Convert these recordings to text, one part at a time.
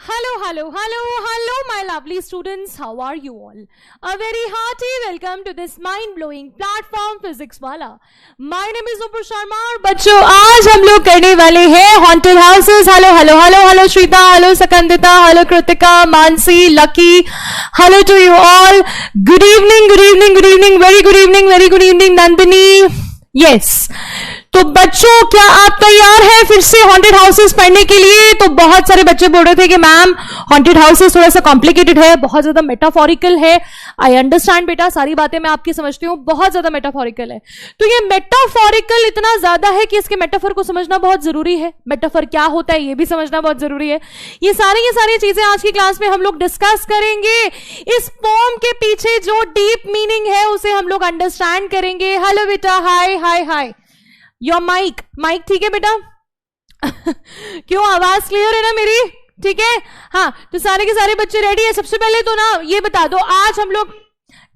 Hello, my lovely students. How are you all? A very hearty welcome to this mind-blowing platform Physics वाला. My name is Nupur Sharma. बच्चों, आज हम लोग करने वाले हैं haunted houses. Hello, Shrita. Hello, Sakandita. Hello, Kritika, Mansi, Lucky. Hello to you all. Good evening. Very good evening, Nandini. Yes. तो बच्चों, क्या आप तैयार हैं फिर से हॉन्टेड हाउसेस पढ़ने के लिए? तो बहुत सारे बच्चे बोल रहे थे कि मैम हॉन्टेड हाउसेस थोड़ा सा कॉम्प्लिकेटेड है, बहुत ज्यादा मेटाफोरिकल है. आई अंडरस्टैंड बेटा, सारी बातें मैं आपकी समझती हूँ, बहुत ज्यादा मेटाफोरिकल है. तो ये मेटाफोरिकल इतना ज्यादा है कि इसके मेटाफर को समझना बहुत जरूरी है. मेटाफर क्या होता है ये भी समझना बहुत जरूरी है. ये सारी चीजें आज की क्लास में हम लोग डिस्कस करेंगे. इस पोम के पीछे जो डीप मीनिंग है उसे हम लोग अंडरस्टैंड करेंगे. हेलो बेटा, हाय. योर माइक ठीक है बेटा? क्यों, आवाज क्लियर है ना मेरी? ठीक है. हाँ, तो सारे के सारे बच्चे रेडी है? सबसे पहले तो ना ये बता दो, आज हम लोग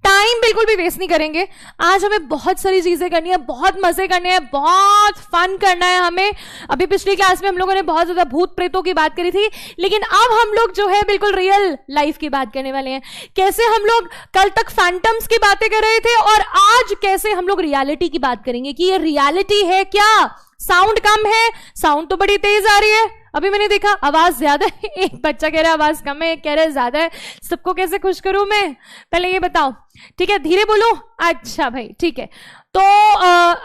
टाइम बिल्कुल भी वेस्ट नहीं करेंगे. आज हमें बहुत सारी चीजें करनी है, बहुत मजे करने हैं, बहुत फन करना है हमें. अभी पिछली क्लास में हम लोगों ने बहुत ज्यादा भूत प्रेतों की बात करी थी, लेकिन अब हम लोग जो है बिल्कुल रियल लाइफ की बात करने वाले हैं. कैसे हम लोग कल तक फैंटम्स की बातें कर रहे थे और आज कैसे हम लोग रियलिटी की बात करेंगे कि ये रियलिटी है क्या. साउंड कम है, साउंड तो बड़ी तेज आ रही है. अभी मैंने देखा आवाज ज्यादा है, एक बच्चा कह रहा है आवाज कम है, एक कह रहा है ज्यादा है. सबको कैसे खुश करूं मैं? पहले ये बताओ. ठीक है, धीरे बोलो. अच्छा भाई, ठीक है. तो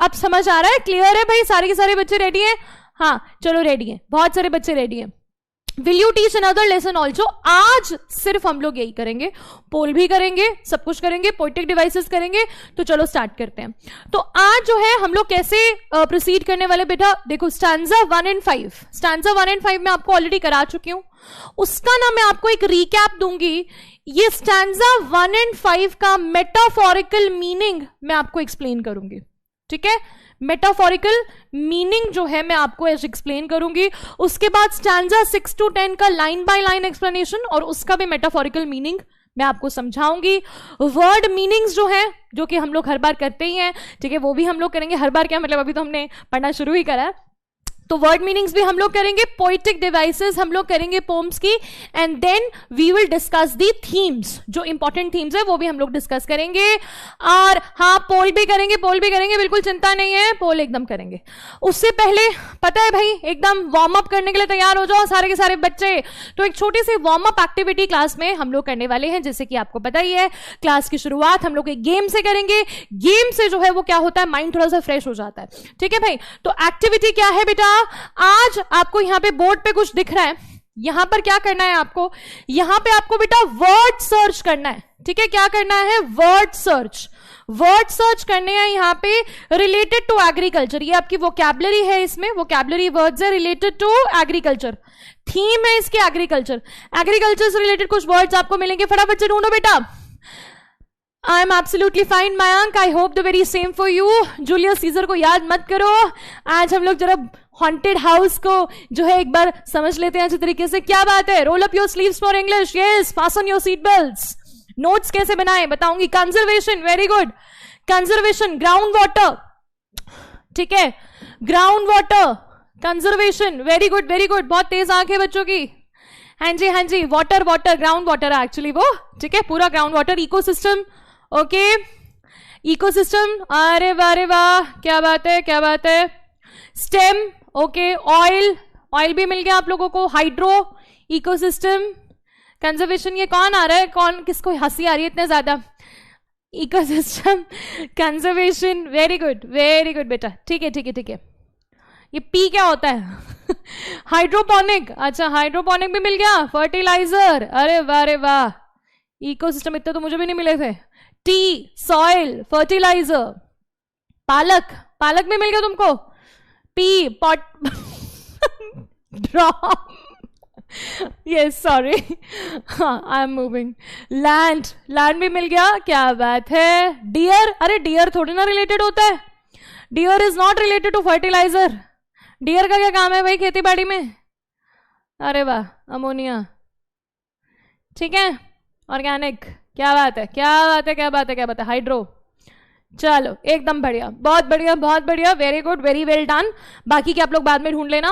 अब समझ आ रहा है, क्लियर है भाई? सारे के सारे बच्चे रेडी हैं? हाँ चलो, रेडी हैं, बहुत सारे बच्चे रेडी हैं. Will you teach another lesson also? आज सिर्फ हम लोग यही करेंगे, पोल भी करेंगे, सब कुछ करेंगे, पोएटिक डिवाइसेस करेंगे. तो चलो स्टार्ट करते हैं. तो आज जो है हम लोग कैसे प्रोसीड करने वाले बेटा, देखो स्टैंजा 1 and 5. स्टैंजा 1 and 5 मैं आपको ऑलरेडी करा चुकी हूं, उसका ना मैं आपको एक रिकैप दूंगी. ये स्टैंजा 1 and 5 का मेटाफोरिकल मीनिंग मैं आपको एक्सप्लेन करूंगी. ठीक है, मेटाफोरिकल मीनिंग जो है मैं आपको ऐसे एक्सप्लेन करूंगी. उसके बाद स्टैंजा 6 to 10 का लाइन बाय लाइन एक्सप्लेनेशन और उसका भी मेटाफोरिकल मीनिंग मैं आपको समझाऊंगी. वर्ड मीनिंग्स जो है, जो कि हम लोग हर बार करते ही हैं, ठीक है, वो भी हम लोग करेंगे. हर बार क्या मतलब, अभी तो हमने पढ़ना शुरू ही करा है. तो वर्ड मीनिंग्स भी हम लोग करेंगे, पोएटिक डिवाइसेस हम लोग करेंगे पोम्स की, and then we will discuss the themes. जो इंपॉर्टेंट थीम्स है वो भी हम लोग डिस्कस करेंगे. और हाँ, पोल भी करेंगे, बिल्कुल चिंता नहीं है, पोल एकदम करेंगे. उससे पहले पता है भाई, एकदम वार्म अप करने के लिए तैयार हो जाओ सारे के सारे बच्चे. तो एक छोटी सी वार्म अप एक्टिविटी क्लास में हम लोग करने वाले हैं. जैसे कि आपको पता ही है, क्लास की शुरुआत हम लोग एक गेम से करेंगे. गेम से जो है वो क्या होता है, माइंड थोड़ा सा फ्रेश हो जाता है. ठीक है भाई, तो एक्टिविटी क्या है बेटा? आज आपको यहां पे बोर्ड पे कुछ दिख रहा है, यहां पर क्या करना है आपको? यहां पे आपको बेटा वर्ड सर्च करना है. ठीक है, क्या करना है? वर्ड सर्च करने हैं यहां पे रिलेटेड टू एग्रीकल्चर. ये आपकी वोकैबुलरी है, इसमें वोकैबुलरी वर्ड्स है रिलेटेड टू एग्रीकल्चर. थीम है इसकी एग्रीकल्चर से रिलेटेड कुछ वर्ड्स आपको मिलेंगे. फटाफट से ढूंढो बेटा. I am absolutely fine, Mayank. I hope the very same for you. Julius Caesar को याद मत करो. आज हम लोग जरा हॉन्टेड हाउस को जो है एक बार समझ लेते हैं अच्छे तरीके से. क्या बात है? Roll up your sleeves for English. Yes, fasten your seat belts. Notes कैसे बनाए बताऊंगी. Conservation, very good. Conservation, ground water. ठीक है, ground water, conservation, very good. बहुत तेज आंख है बच्चों की. हाँ जी, वाटर, ग्राउंड वाटर है एक्चुअली वो. ठीक है, पूरा ground water. Ecosystem, okay, ecosystem, अरे वाह, क्या बात है. Stem, okay. ऑयल भी मिल गया आप लोगों को. Hydro, ecosystem, conservation. ये कौन आ रहा है? किसको हंसी आ रही है इतने ज्यादा? इकोसिस्टम, कंजर्वेशन, वेरी गुड बेटा. ठीक है. ये पी क्या होता है? हाइड्रोपोनिक. अच्छा, हाइड्रोपोनिक भी मिल गया. फर्टिलाइजर, अरे वाह. इकोसिस्टम इतने तो मुझे भी नहीं मिले थे. Tea, soil, fertiliser. पालक भी मिल गया तुमको. Pea, pot, drop. Yes, sorry, I am moving. Land भी मिल गया. क्या बात है. डियर, अरे डियर थोड़ी ना रिलेटेड होता है. Deer is not related to fertiliser. Deer का क्या काम है भाई खेती बाड़ी में? अरे वाह, अमोनिया. ठीक है, ऑर्गेनिक. क्या बात है. हाइड्रो. चलो एकदम बढ़िया, बहुत बढ़िया, बहुत बढ़िया, very good, very well done. बाकी के आप लोग बाद में ढूंढ लेना।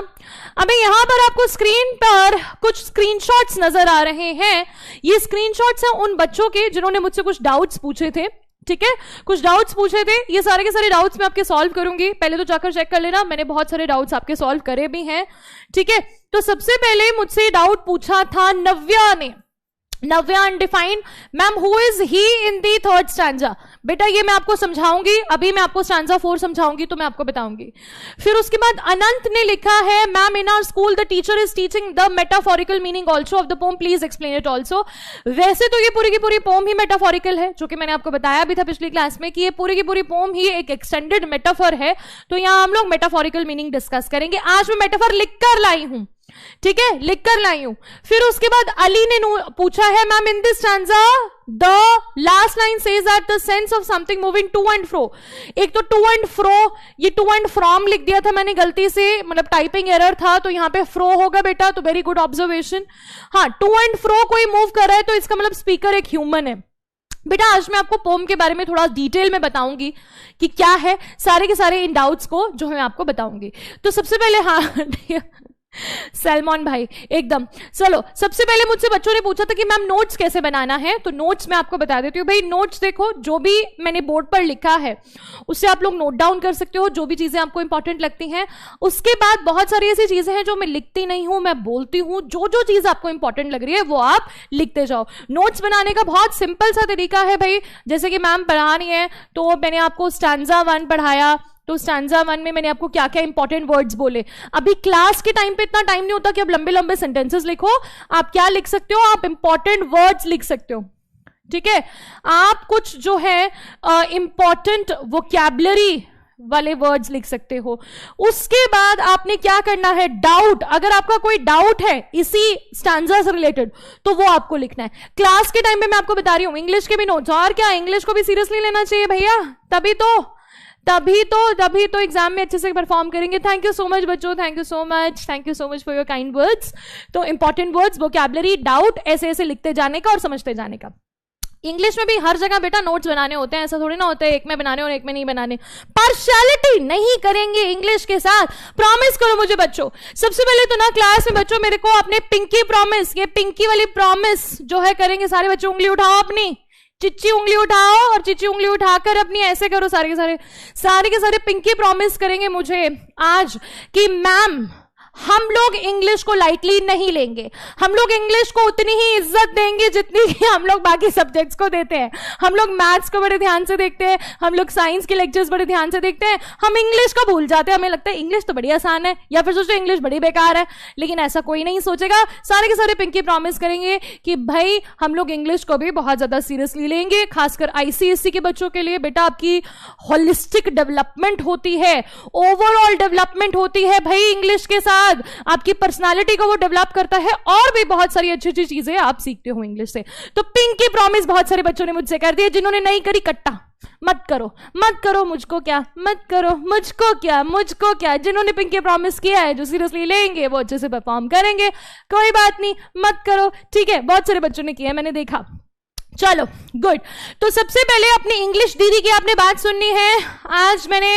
अबे यहां पर आपको स्क्रीन पर कुछ स्क्रीनशॉट्स नजर आ रहे हैं। ये स्क्रीनशॉट्स हैं उन बच्चों के जिन्होंने मुझसे कुछ डाउट्स पूछे थे, ठीक है, कुछ डाउट्स पूछे थे। ये सारे के सारे डाउट्स मैं आपके सॉल्व करूंगी, पहले तो जाकर चेक कर लेना, मैंने बहुत सारे डाउट्स आपके सॉल्व करे भी हैं, ठीक है। तो सबसे पहले मुझसे डाउट पूछा था नव्या ने। Navya undefined, ma'am who is he in the third stanza? बेटा ये मैं आपको समझाऊंगी, अभी मैं आपको स्टैंजा 4 समझाऊंगी तो मैं आपको बताऊंगी। फिर उसके बाद अनंत ने लिखा है, ma'am in our school the teacher is teaching the metaphorical meaning also of the poem, please explain it also. वैसे तो ये पूरी की पूरी पोम ही मेटाफोरिकल है, जो कि मैंने आपको बताया भी था पिछली क्लास में कि ये पूरी की पूरी पोम ही एक एक्सटेंडेड मेटाफर है। तो यहां हम लोग मेटाफोरिकल मीनिंग डिस्कस करेंगे। आज मैं मेटाफर लिखकर लाई हूं, ठीक है, लिख कर लाई हूं। फिर उसके बाद अली ने पूछा है, ma'am in this stanza the last line says that the sense of something moving to and fro. एक तो टू एंड फ्रो, ये टू एंड फ्रॉम लिख दिया था मैंने गलती से, मतलब टाइपिंग एरर था, तो यहां पे फ्रो होगा बेटा, तो वेरी गुड ऑब्जर्वेशन। हाँ, टू एंड फ्रो कोई मूव कर रहा है तो इसका मतलब स्पीकर एक ह्यूमन है। बेटा आज मैं आपको पोम के बारे में थोड़ा डिटेल में बताऊंगी कि क्या है, सारे के सारे इन डाउट्स को जो मैं आपको बताऊंगी। तो सबसे पहले, हाँ सलमान भाई एकदम, चलो सबसे पहले मुझसे बच्चों ने पूछा था कि मैम नोट्स कैसे बनाना है, तो नोट्स मैं आपको बता देती हूँ। भाई नोट्स देखो, जो भी मैंने बोर्ड पर लिखा है उससे आप लोग नोट डाउन कर सकते हो, जो भी चीजें आपको इंपॉर्टेंट लगती हैं। उसके बाद बहुत सारी ऐसी चीजें हैं जो मैं लिखती नहीं हूं, मैं बोलती हूं। जो जो चीज आपको इंपॉर्टेंट लग रही है वो आप लिखते जाओ। नोट्स बनाने का बहुत सिंपल सा तरीका है भाई, जैसे कि मैम पढ़ा रही है तो मैंने आपको स्टैंजा 1 पढ़ाया, तो स्टैंजा 1 में मैंने आपको क्या क्या इंपॉर्टेंट वर्ड्स बोले। अभी क्लास के टाइम पे इतना टाइम नहीं होता कि आप लंबे लंबे सेंटेंसेस लिखो, आप क्या लिख सकते हो, आप इंपॉर्टेंट वर्ड्स लिख सकते हो, ठीक है। आप कुछ जो है इंपॉर्टेंट वोकैबुलरी वाले वर्ड्स लिख सकते हो। उसके बाद आपने क्या करना है, डाउट, अगर आपका कोई डाउट है इसी स्टैंजा से रिलेटेड तो वो आपको लिखना है। क्लास के टाइम पे मैं आपको बता रही हूं इंग्लिश के भी नोट्स, और क्या इंग्लिश को भी सीरियसली लेना चाहिए भैया, तभी तो एग्जाम में अच्छे से परफॉर्म करेंगे। थैंक यू सो मच बच्चों, thank you so much for your kind words. तो इंपॉर्टेंट वर्ड्स, वोकैबुलरी, डाउट, ऐसे ऐसे लिखते जाने का और समझते जाने का। इंग्लिश में भी हर जगह बेटा नोट्स बनाने होते हैं, ऐसा थोड़ी ना होता है एक में बनाने और एक में नहीं बनाने। पार्शियलिटी नहीं करेंगे इंग्लिश के साथ, प्रॉमिस करो मुझे बच्चों। सबसे पहले तो ना क्लास में बच्चों मेरे को अपने पिंकी प्रॉमिस, ये पिंकी वाली प्रॉमिस जो है करेंगे सारे बच्चों। उंगली उठाओ अपनी, चिच्ची उंगली उठाओ, और चिच्ची उंगली उठाकर अपनी ऐसे करो, सारे के सारे पिंकी प्रॉमिस करेंगे मुझे आज कि मैम हम लोग इंग्लिश को लाइटली नहीं लेंगे, हम लोग इंग्लिश को उतनी ही इज्जत देंगे जितनी कि हम लोग बाकी सब्जेक्ट्स को देते हैं। हम लोग मैथ्स को बड़े ध्यान से देखते हैं, हम लोग साइंस के लेक्चर्स बड़े ध्यान से देखते हैं, हम इंग्लिश को भूल जाते हैं। हमें लगता है इंग्लिश तो बड़ी आसान है, या फिर सोचते हैं इंग्लिश बड़ी बेकार है, लेकिन ऐसा कोई नहीं सोचेगा। सारे के सारे पिंकी प्रॉमिस करेंगे कि भाई हम लोग इंग्लिश को भी बहुत ज्यादा सीरियसली लेंगे, खासकर आईसीएसई के बच्चों के लिए। बेटा आपकी होलिस्टिक डेवलपमेंट होती है, ओवरऑल डेवलपमेंट होती है भाई इंग्लिश के साथ, आपकी पर्सनालिटी को वो डेवलप करता है, और भी बहुत सारी अच्छी अच्छी चीजें आप सीखते हो इंग्लिश से। तो पिंकी प्रॉमिस बहुत सारे बच्चों ने मुझसे कर दी, जिन्होंने नहीं करी कट्टा मत करो, मुझको क्या। जिन्होंने पिंकी प्रॉमिस किया है, जो सीरियसली लेंगे वो अच्छे से परफॉर्म करेंगे, कोई बात नहीं, मत करो, ठीक है। बहुत सारे बच्चों ने किया, मैंने देखा। चलो गुड। तो सबसे पहले अपनी इंग्लिश दीदी की आपने बात सुननी है। आज मैंने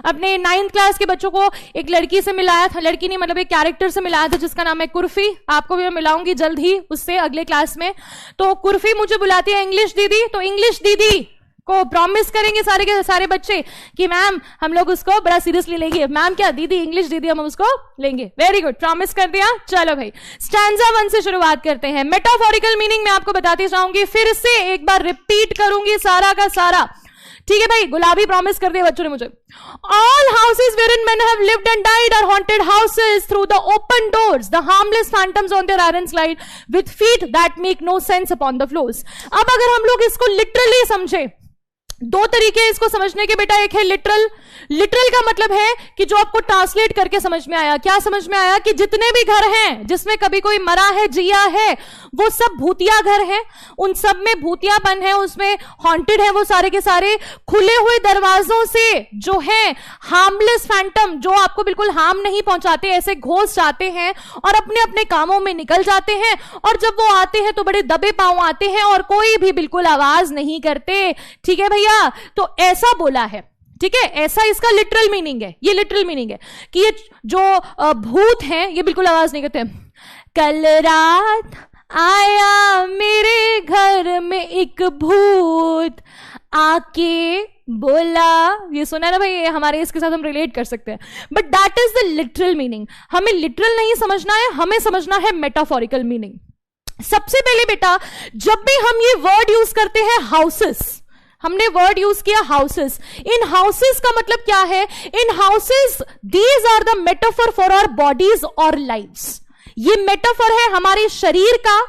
अपने 9th क्लास के बच्चों को एक लड़की से मिलाया था, लड़की नहीं मतलब एक कैरेक्टर से मिलाया था जिसका नाम है कुर्फी। आपको भी मैं मिलाऊंगी जल्द ही उससे अगले क्लास में। तो कुर्फी मुझे बुलाती है इंग्लिश दीदी, तो इंग्लिश दीदी को प्रॉमिस करेंगे सारे के सारे बच्चे कि मैम हम लोग उसको बड़ा सीरियसली लेंगे। मैम क्या, दीदी, इंग्लिश दीदी, हम उसको लेंगे। वेरी गुड, प्रॉमिस कर दिया। चलो भाई स्टैंजा 1 से शुरुआत करते हैं। मेटाफोरिकल मीनिंग मैं आपको बताती जाऊंगी, फिर से एक बार रिपीट करूंगी सारा का सारा, ठीक है भाई। गुलाबी प्रॉमिस कर दिया बच्चों ने मुझे। All houses wherein men have lived and died are haunted houses through the open doors, the harmless phantoms on their iron slide with feet that make no sense upon the floors। अब अगर हम लोग इसको literally समझे, दो तरीके इसको समझने के बेटा। एक है लिटरल का मतलब है कि जो आपको ट्रांसलेट करके समझ में आया। क्या समझ में आया कि जितने भी घर हैं जिसमें कभी कोई मरा है, जिया है, वो सब भूतिया घर हैं, उन सब में भूतियापन है, उसमें हॉन्टेड है वो सारे के सारे। खुले हुए दरवाजों से जो है हार्मलेस फैंटम, जो आपको बिल्कुल हार्म नहीं पहुंचाते, ऐसे घोस्ट आते हैं और अपने अपने कामों में निकल जाते हैं, और जब वो आते हैं तो बड़े दबे पांव आते हैं और कोई भी बिल्कुल आवाज नहीं करते, ठीक है भैया। गया तो ऐसा बोला है, ठीक है, ऐसा इसका लिटरल मीनिंग है, ये लिटरल मीनिंग है कि ये जो भूत हैं ये बिल्कुल आवाज नहीं करते। कल रात आया मेरे घर में एक भूत, आके बोला, ये सुना ना भाई, हमारे इसके साथ हम रिलेट कर सकते हैं, but that is the literal meaning. हमें लिटरल नहीं समझना है, हमें समझना है मेटाफोरिकल मीनिंग। सबसे पहले बेटा, जब भी हम ये वर्ड यूज करते हैं हाउसेस, हमने वर्ड यूज किया हाउसेस, इन हाउसेस का मतलब क्या है? In houses these are the metaphor for our bodies और लाइव्स। ये मेटाफर है हमारे शरीर का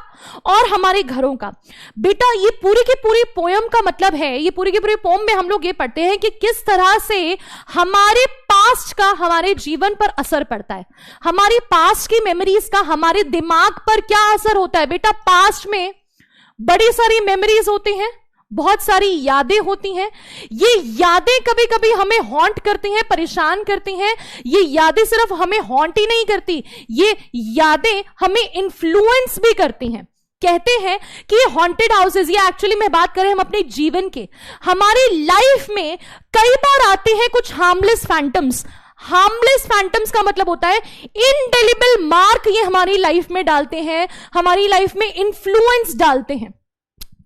और हमारे घरों का। बेटा ये पूरी की पूरी पोयम का मतलब है, ये पूरी की पूरी पोयम में हम लोग ये पढ़ते हैं कि किस तरह से हमारे पास्ट का हमारे जीवन पर असर पड़ता है, हमारी पास्ट की मेमोरीज का हमारे दिमाग पर क्या असर होता है। बेटा पास्ट में बड़ी सारी मेमोरीज होती हैं, बहुत सारी यादें होती हैं, ये यादें कभी कभी हमें हॉन्ट करती हैं, परेशान करती हैं। ये यादें सिर्फ हमें हॉन्ट ही नहीं करती, ये यादें हमें इन्फ्लुएंस भी करती हैं। कहते हैं कि ये हॉन्टेड हाउसेस, ये एक्चुअली में बात करें हम अपने जीवन के, हमारी लाइफ में कई बार आते हैं कुछ हार्मलेस फैंटम्स। हार्मलेस फैंटम्स का मतलब होता है इनडेलिबल मार्क, ये हमारी लाइफ में डालते हैं, हमारी लाइफ में इन्फ्लुएंस डालते हैं।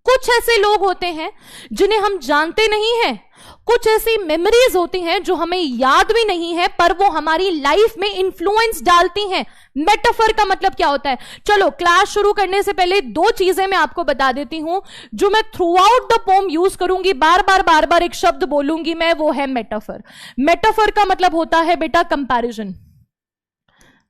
कुछ ऐसे लोग होते हैं जिन्हें हम जानते नहीं हैं, कुछ ऐसी मेमोरीज होती हैं जो हमें याद भी नहीं है, पर वो हमारी लाइफ में इन्फ्लुएंस डालती हैं। मेटाफर का मतलब क्या होता है? चलो क्लास शुरू करने से पहले दो चीजें मैं आपको बता देती हूं जो मैं through out the pome use करूंगी, बार बार एक शब्द बोलूंगी मैं, वो है मेटाफर। मेटाफर का मतलब होता है बेटा कंपैरिजन,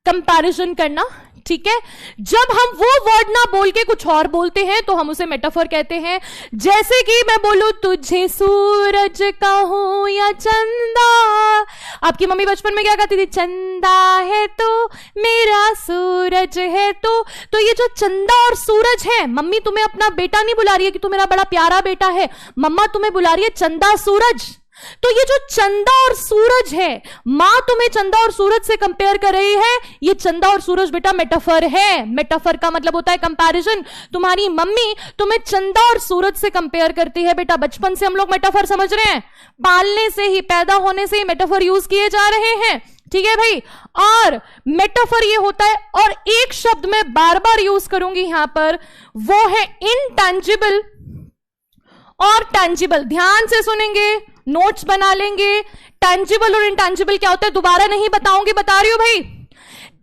कंपैरिजन करना, ठीक है। जब हम वो वर्ड ना बोल के कुछ और बोलते हैं तो हम उसे मेटाफर कहते हैं। जैसे कि मैं बोलूं तुझे सूरज कहूं या चंदा, आपकी मम्मी बचपन में क्या कहती थी? चंदा है तो मेरा सूरज है तो ये जो चंदा और सूरज है, मम्मी तुम्हें अपना बेटा नहीं बुला रही है कि तू मेरा बड़ा प्यारा बेटा है, मम्मा तुम्हें बुला रही है चंदा सूरज। तो ये जो चंदा और सूरज है, मां तुम्हें चंदा और सूरज से कंपेयर कर रही है, ये चंदा और सूरज बेटा मेटाफर है। मेटाफर का मतलब होता है कंपैरिजन। तुम्हारी मम्मी तुम्हें चंदा और सूरज से कंपेयर करती है। बेटा बचपन से हम लोग मेटाफर समझ रहे हैं, पालने से ही, पैदा होने से ही मेटाफर यूज किए जा रहे हैं, ठीक है भाई। और मेटाफर ये होता है, और एक शब्द मैं बार बार यूज करूंगी यहां पर, वो है इनटैंजिबल और टैंजिबल। ध्यान से सुनेंगे, नोट्स बना लेंगे। टैंजिबल और इंटैंजिबल क्या होता है दोबारा नहीं बताऊंगी, बता रही हूं भाई।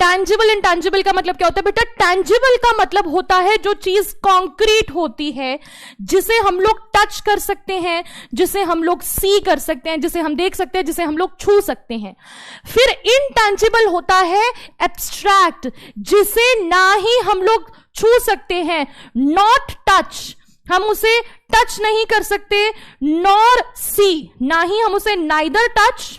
टैंजिबल इंटैंजिबल का मतलब क्या होता है बेटा? टैंजिबल का मतलब होता है जो चीज कॉन्क्रीट होती है, जिसे हम लोग टच कर सकते हैं, जिसे हम लोग सी कर सकते हैं, जिसे हम देख सकते हैं, जिसे हम लोग छू सकते हैं। फिर इनटैंजिबल होता है एब्स्ट्रैक्ट, जिसे ना ही हम लोग छू सकते हैं, नॉट टच, हम उसे टच नहीं कर सकते, नॉर सी, ना ही हम उसे नाइदर टच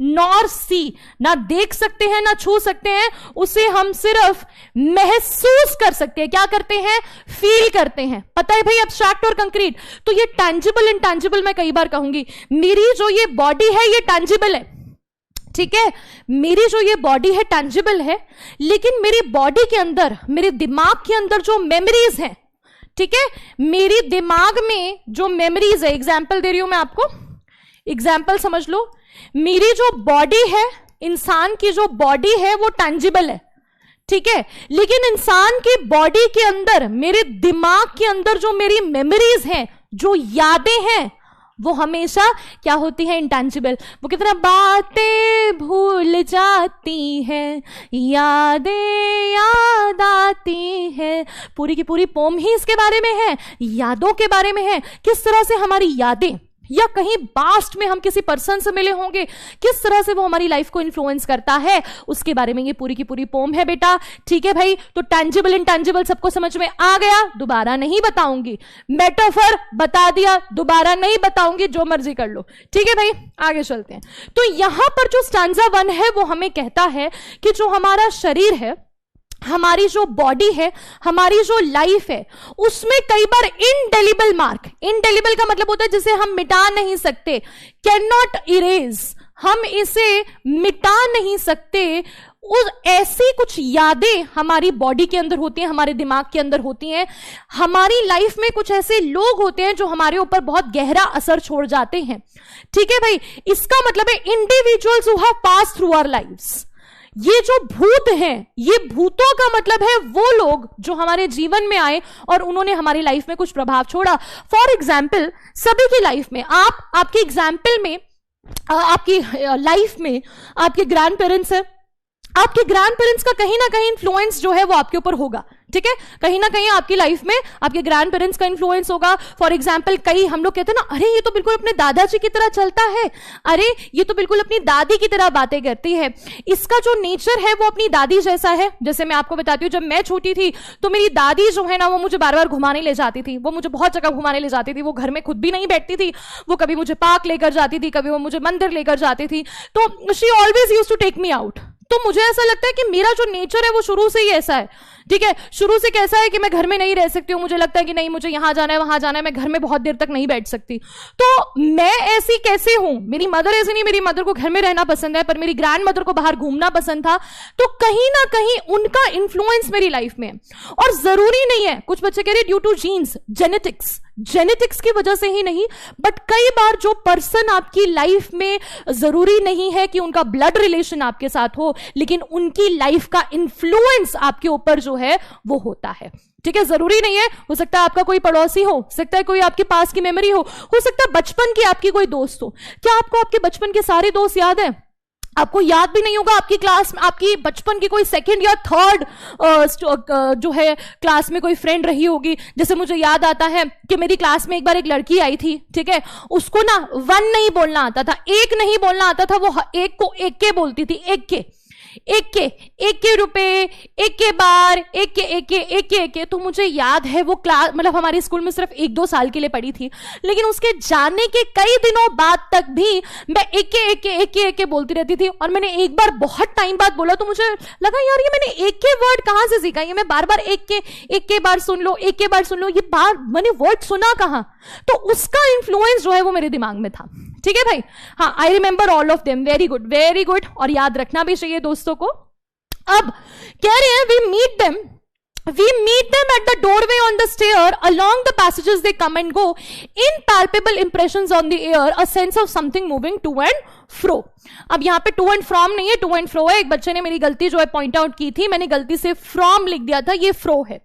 नॉर सी, ना देख सकते हैं ना छू सकते हैं, उसे हम सिर्फ महसूस कर सकते हैं। क्या करते हैं? फील करते हैं। पता है भाई एब्स्ट्रैक्ट और कंक्रीट। तो ये टैंजिबल इंटैंजिबल मैं कई बार कहूंगी। मेरी जो ये बॉडी है ये टैंजिबल है, ठीक है, मेरी जो ये बॉडी है टैंजिबल है, लेकिन मेरी बॉडी के अंदर, मेरे दिमाग के अंदर जो मेमोरीज हैं, ठीक है, मेरी दिमाग में जो मेमोरीज है, एग्जाम्पल दे रही हूं मैं आपको, एग्जाम्पल समझ लो। मेरी जो बॉडी है, इंसान की जो बॉडी है वो टैंजिबल है, ठीक है, लेकिन इंसान की बॉडी के अंदर, मेरे दिमाग के अंदर जो मेरी मेमोरीज हैं, जो यादें हैं, वो हमेशा क्या होती है? इंटैंजिबल। वो कितना बातें भूल जाती हैं, यादें याद आती हैं। पूरी की पूरी पोम ही इसके बारे में है, यादों के बारे में है। किस तरह से हमारी यादें, या कहीं पास्ट में हम किसी पर्सन से मिले होंगे, किस तरह से वो हमारी लाइफ को इन्फ्लुएंस करता है, उसके बारे में ये पूरी की पूरी पोम है बेटा, ठीक है भाई। तो टैंजिबल इंटैंजिबल सबको समझ में आ गया, दोबारा नहीं बताऊंगी। मेटाफर बता दिया, दोबारा नहीं बताऊंगी, जो मर्जी कर लो, ठीक है भाई। आगे चलते हैं। तो यहां पर जो स्टैंजा 1 है वो हमें कहता है कि जो हमारा शरीर है, हमारी जो बॉडी है, हमारी जो लाइफ है, उसमें कई बार इनडेलिबल मार्क, इनडेलिबल का मतलब होता है जिसे हम मिटा नहीं सकते, कैन नॉट इरेज, हम इसे मिटा नहीं सकते। उस ऐसी कुछ यादें हमारी बॉडी के अंदर होती हैं, हमारे दिमाग के अंदर होती हैं। हमारी लाइफ में कुछ ऐसे लोग होते हैं जो हमारे ऊपर बहुत गहरा असर छोड़ जाते हैं। ठीक है भाई, इसका मतलब है individuals who have pass through our lives. ये जो भूत हैं, ये भूतों का मतलब है वो लोग जो हमारे जीवन में आए और उन्होंने हमारी लाइफ में कुछ प्रभाव छोड़ा। फॉर एग्जाम्पल, सभी की लाइफ में आपके एग्जाम्पल में आपकी लाइफ में आपके ग्रैंड पेरेंट्स है, आपके ग्रैंड पेरेंट्स का कहीं ना कहीं इन्फ्लुएंस जो है वो आपके ऊपर होगा। ठीक है, कहीं ना कहीं आपकी लाइफ में आपके ग्रैंड पेरेंट्स का इन्फ्लुएंस होगा। फॉर एग्जाम्पल, कई हम लोग कहते हैं ना, अरे ये तो बिल्कुल अपने दादाजी की तरह चलता है, अरे ये तो बिल्कुल अपनी दादी की तरह बातें करती है, इसका जो नेचर है वो अपनी दादी जैसा है। जैसे मैं आपको बताती हूँ, जब मैं छोटी थी तो मेरी दादी जो है ना, वो मुझे बार बार घुमाने ले जाती थी, वो मुझे बहुत जगह घुमाने ले जाती थी। वो घर में खुद भी नहीं बैठती थी, वो कभी मुझे पार्क लेकर जाती थी, कभी वो मुझे मंदिर लेकर जाती थी। तो she always used to take me out. तो मुझे ऐसा लगता है कि मेरा जो नेचर है वो शुरू से ही ऐसा है। ठीक है, शुरू से कैसा है कि मैं घर में नहीं रह सकती हूँ, मुझे लगता है कि नहीं मुझे यहां जाना है वहां जाना है, मैं घर में बहुत देर तक नहीं बैठ सकती। तो मैं ऐसी कैसे हूं? मेरी मदर ऐसी नहीं, मेरी मदर को घर में रहना पसंद है, पर मेरी ग्रैंड मदर को बाहर घूमना पसंद था। तो कहीं ना कहीं उनका इंफ्लुएंस मेरी लाइफ में है। और जरूरी नहीं है, कुछ बच्चे कह रहे ड्यू टू जीन्स, जेनेटिक्स की वजह से ही नहीं, बट कई बार जो पर्सन आपकी लाइफ में, जरूरी नहीं है कि उनका ब्लड रिलेशन आपके साथ हो, लेकिन उनकी लाइफ का इंफ्लुएंस आपके ऊपर जो है वो होता है। ठीक है, जरूरी नहीं है, हो सकता है आपका कोई पड़ोसी हो सकता है कोई आपके पास की मेमोरी हो सकता है बचपन की आपकी कोई दोस्त हो। क्या आपको आपके बचपन के सारे दोस्त याद है? आपको याद भी नहीं होगा आपकी क्लास में आपकी बचपन की कोई सेकंड या थर्ड जो है क्लास में कोई फ्रेंड रही होगी। जैसे मुझे याद आता है कि मेरी क्लास में एक बार एक लड़की आई थी, ठीक है, उसको ना 1 नहीं बोलना आता था, 1 नहीं बोलना आता था, वो 1 को 1 के बोलती थी, 1 के रुपए, 1 के बार, 1 के। तो मुझे याद है वो क्लास मतलब हमारे स्कूल में सिर्फ 1-2 साल के लिए पढ़ी थी, लेकिन उसके जाने के कई दिनों बाद तक भी मैं 1 के बोलती रहती थी। और मैंने एक बार बहुत टाइम बाद बोला तो मुझे लगा यार ये मैंने 1 के वर्ड कहां से सीखा, ये मैं बार बार 1 के बार सुन लो, 1 के बार सुन लो, ये बार मैंने वर्ड सुना कहां? तो उसका इंफ्लुएंस जो है वो मेरे दिमाग में था। ठीक है भाई, हाँ, I remember all of them, very good, और याद रखना भी चाहिए दोस्तों को। अब कह रहे हैं we meet them at the doorway on the stair, along the passages they come and go, impalpable impressions on the air, a sense of something moving to and fro। अब यहां पे to and from नहीं है, to and fro है। एक बच्चे ने मेरी गलती जो है पॉइंट आउट की थी, मैंने गलती से from लिख दिया था, ये fro है।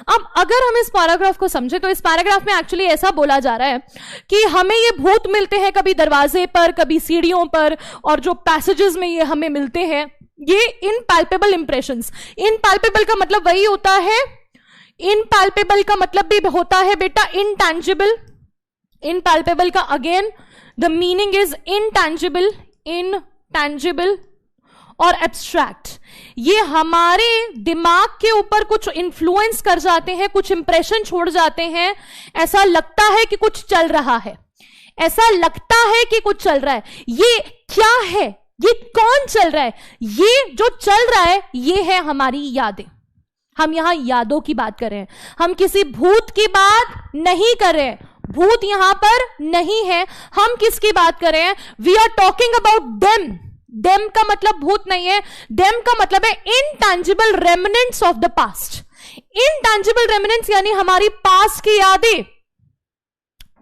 अब अगर हम इस पैराग्राफ को समझे तो इस पैराग्राफ में एक्चुअली ऐसा बोला जा रहा है कि हमें ये भूत मिलते हैं कभी दरवाजे पर, कभी सीढ़ियों पर, और जो पैसेजेस में ये हमें मिलते हैं ये इनपैल्पेबल इंप्रेशंस। इनपैल्पेबल का मतलब वही होता है, इनपैल्पेबल का मतलब भी होता है बेटा इनटैंजिबल। इनपैल्पेबल का again the meaning is intangible और एब्स्ट्रैक्ट। ये हमारे दिमाग के ऊपर कुछ इंफ्लुएंस कर जाते हैं, कुछ इंप्रेशन छोड़ जाते हैं। ऐसा लगता है कि कुछ चल रहा है, ऐसा लगता है कि कुछ चल रहा है। ये क्या है? ये कौन चल रहा है? ये जो चल रहा है ये है हमारी यादें। हम यहां यादों की बात कर रहे हैं, हम किसी भूत की बात नहीं कर रहे हैं। भूत यहां पर नहीं है। हम किसकी बात कर रहे हैं? We are talking about them. Them का मतलब भूत नहीं है, देम का मतलब है intangible remnants of the past. Intangible remnants यानी हमारी पास्ट की यादें।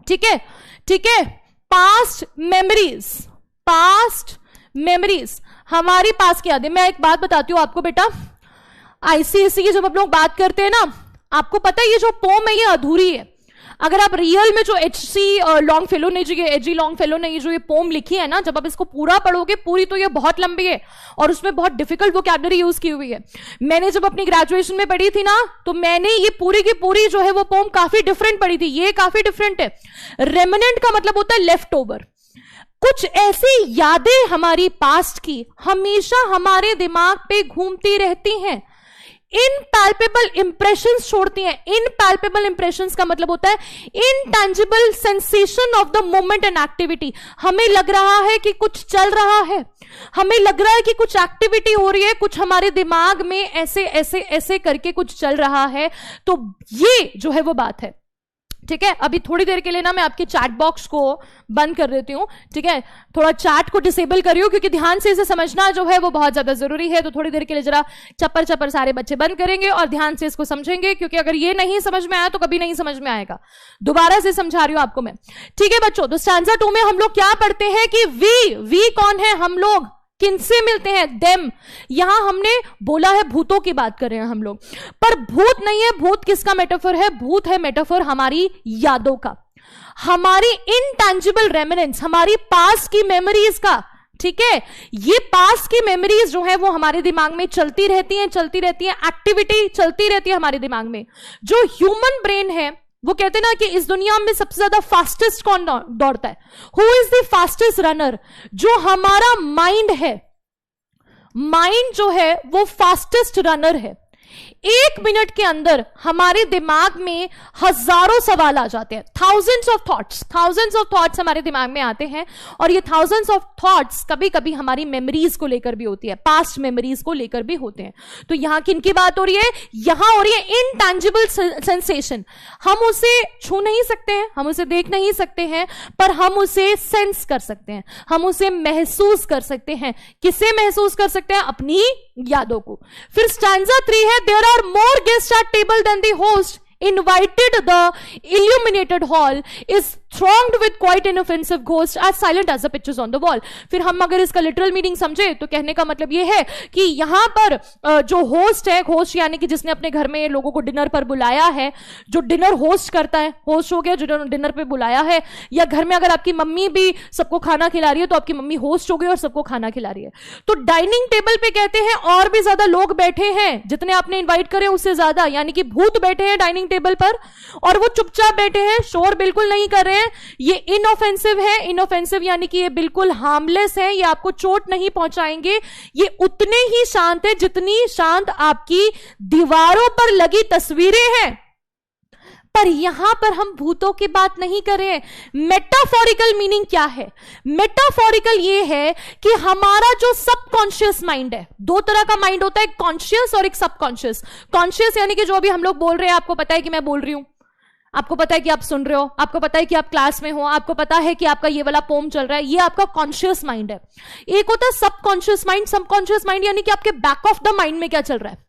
ठीक है, ठीक है, पास्ट मेमोरीज, हमारी पास्ट की यादें। मैं एक बात बताती हूं आपको बेटा, आईसीएसई की जब हम लोग बात करते हैं ना, आपको पता है ये जो पोम है ये अधूरी है। अगर आप रियल में जो एजी लॉन्गफेलो ने जो ये पोम लिखी है ना, जब आप इसको पूरा पढ़ोगे, पूरी तो ये बहुत लंबी है और उसमें बहुत डिफिकल्ट वोकैबुलरी यूज की हुई है। मैंने जब अपनी ग्रेजुएशन में पढ़ी थी ना, तो मैंने ये पूरी की पूरी जो है वो पोम काफी डिफरेंट पढ़ी थी। ये काफी डिफरेंट है। रेमिनेंट का मतलब होता है लेफ्ट ओवर। कुछ ऐसी यादें हमारी पास्ट की हमेशा हमारे दिमाग पे घूमती रहती हैं, इनपैल्पेबल इंप्रेशंस छोड़ती हैं। इनपैल्पेबल इंप्रेशंस का मतलब होता है intangible sensation of the moment and activity. हमें लग रहा है कि कुछ चल रहा है, हमें लग रहा है कि कुछ एक्टिविटी हो रही है, कुछ हमारे दिमाग में ऐसे ऐसे ऐसे करके कुछ चल रहा है। तो ये जो है वो बात है। ठीक है, अभी थोड़ी देर के लिए ना मैं आपके चैट बॉक्स को बंद कर देती हूँ, ठीक है, थोड़ा चैट को डिसेबल करियो क्योंकि ध्यान से इसे समझना जो है वो बहुत ज्यादा जरूरी है। तो थोड़ी देर के लिए जरा चप्पर चप्पर सारे बच्चे बंद करेंगे और ध्यान से इसको समझेंगे, क्योंकि अगर ये नहीं समझ में आया तो कभी नहीं समझ में आएगा। दोबारा से समझा रही हूं आपको मैं, ठीक है बच्चों। तो स्टैंजा 2 में हम लोग क्या पढ़ते हैं कि वी कौन है, हम लोग किनसे मिलते हैं, देम। यहां हमने बोला है भूतों की बात कर रहे हैं हम लोग, पर भूत नहीं है। भूत किसका मेटाफर है? भूत है मेटाफर हमारी यादों का, हमारी इनटैंजिबल रेमिनेंस, हमारी पास की मेमोरीज का, ठीक है। ये पास की मेमोरीज जो है वो हमारे दिमाग में चलती रहती हैं, एक्टिविटी चलती रहती है हमारे दिमाग में। जो ह्यूमन ब्रेन है वो कहते हैं ना कि इस दुनिया में सबसे ज्यादा फास्टेस्ट कौन दौड़ता है, who is the fastest runner? जो हमारा माइंड है, माइंड जो है वो फास्टेस्ट रनर है। 1 मिनट के अंदर हमारे दिमाग में हजारों सवाल आ जाते हैं, थाउजेंड्स ऑफ थॉट्स हमारे दिमाग में आते हैं। और ये थाउजेंड्स ऑफ थॉट्स कभी कभी हमारी मेमोरीज को लेकर भी होती है, पास्ट मेमोरीज को लेकर भी होते हैं। तो यहां किन की बात हो रही है? यहां हो रही है इनटैंजिबल सेंसेशन। हम उसे छू नहीं सकते हैं, हम उसे देख नहीं सकते हैं, पर हम उसे सेंस कर सकते हैं, हम उसे महसूस कर सकते हैं। किसे महसूस कर सकते हैं? अपनी यादों को। फिर स्टैंजा 3 है, there are more guest at table than the host invited, the illuminated hall is thronged with quite inoffensive ghosts as silent as the pictures on the wall। फिर हम अगर इसका लिटरल मीनिंग समझे तो कहने का मतलब ये है कि यहां पर जो होस्ट है, होस्ट यानी कि जिसने अपने घर में लोगों को डिनर पर बुलाया है, जो डिनर होस्ट करता है, होस्ट हो गया जो डिनर पे बुलाया है। या घर में अगर आपकी मम्मी भी सबको खाना खिला रही है तो आपकी मम्मी होस्ट हो गई और सबको खाना खिला रही है। तो डाइनिंग टेबल पे कहते हैं और भी ज्यादा लोग बैठे हैं, जितने आपने इन्वाइट करे उससे ज्यादा, यानी कि भूत बैठे हैं डाइनिंग टेबल पर और वो चुपचाप बैठे हैं, शोर बिल्कुल नहीं कर रहे हैं। ये इनऑफेंसिव है, इनऑफेंसिव यानी कि ये बिल्कुल हार्मलेस है, ये आपको चोट नहीं पहुंचाएंगे। ये उतने ही शांत है जितनी शांत आपकी दीवारों पर लगी तस्वीरें हैं। पर यहां पर हम भूतों की बात नहीं कर रहे हैं। मेटाफोरिकल मीनिंग क्या है? मेटाफोरिकल ये है कि हमारा जो सबकॉन्शियस माइंड है, 2 तरह का माइंड होता है, एक कॉन्शियस और एक सबकॉन्शियस। कॉन्शियस यानी कि जो अभी हम लोग बोल रहे हैं, आपको पता है कि मैं बोल रही हूं, आपको पता है कि आप सुन रहे हो, आपको पता है कि आप क्लास में हो, आपको पता है कि आपका ये वाला पोम चल रहा है, ये आपका कॉन्शियस माइंड है। एक होता है सबकॉन्शियस माइंड। सबकॉन्शियस माइंड यानी कि आपके बैक ऑफ द माइंड में क्या चल रहा है।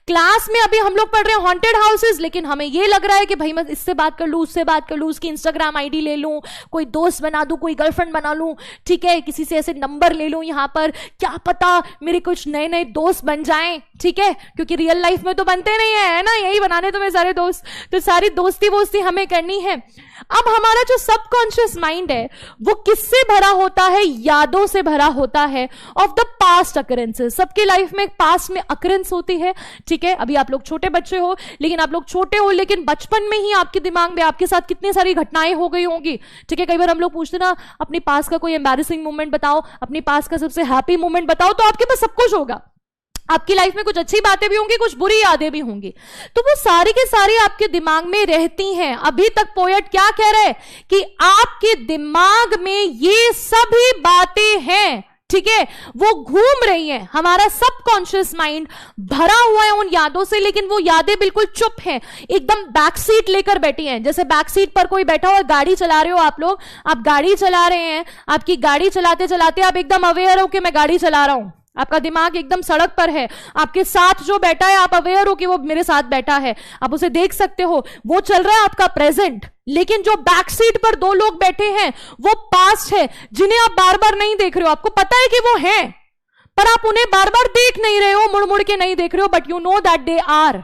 क्लास में अभी हम लोग पढ़ रहे हैं हॉन्टेड हाउसेस, लेकिन हमें ये लग रहा है कि भाई मैं इससे बात कर लूं, उससे बात कर लूं, उसकी इंस्टाग्राम आईडी ले लूं, कोई दोस्त बना दूं, कोई गर्लफ्रेंड बना लूं, ठीक है, किसी से ऐसे नंबर ले लूं यहां पर, क्या पता मेरे कुछ नए नए दोस्त बन जाएं, ठीक है, क्योंकि रियल लाइफ में तो बनते नहीं है ना, यही बनाने तो मैं सारे दोस्त, तो सारी दोस्ती वोस्ती हमें करनी है। अब हमारा जो सबकॉन्शियस माइंड है वो किससे भरा होता है? यादों से भरा होता है, ऑफ द पास्ट अकरेंसेस। सबके लाइफ में एक पास्ट में अकरेंस होती है, ठीक है। अभी आप लोग छोटे बच्चे हो, लेकिन आप लोग छोटे हो लेकिन बचपन में ही आपके दिमाग में आपके साथ कितनी सारी घटनाएं हो गई होंगी, ठीक है। कई बार हम लोग पूछते ना अपनी पास का कोई एम्बैरेसिंग मोमेंट बताओ, अपनी पास का सबसे हैप्पी मोमेंट बताओ, तो आपके पास सब कुछ होगा। आपकी लाइफ में कुछ अच्छी बातें भी होंगी, कुछ बुरी यादें भी होंगी, तो वो सारी के सारी आपके दिमाग में रहती हैं। अभी तक पोएट क्या कह रहे हैं कि आपके दिमाग में ये सभी बातें हैं, ठीक है, वो घूम रही हैं। हमारा सबकॉन्शियस माइंड भरा हुआ है उन यादों से, लेकिन वो यादें बिल्कुल चुप हैं, एकदम बैक सीट लेकर बैठी हैं। जैसे बैक सीट पर कोई बैठा हुआ, गाड़ी चला रहे हो आप लोग, आप गाड़ी चला रहे हैं, आपकी गाड़ी चलाते चलाते आप एकदम अवेयर हो कि मैं गाड़ी चला रहा हूं, आपका दिमाग एकदम सड़क पर है, आपके साथ जो बैठा है आप अवेयर हो कि वो मेरे साथ बैठा है, आप उसे देख सकते हो, वो चल रहा है आपका प्रेजेंट। लेकिन जो बैक सीट पर 2 लोग बैठे हैं वो पास्ट है, जिन्हें आप बार बार नहीं देख रहे हो। आपको पता है कि वो हैं, पर आप उन्हें बार बार देख नहीं रहे हो, मुड़ मुड़ के नहीं देख रहे हो, but you know that they are.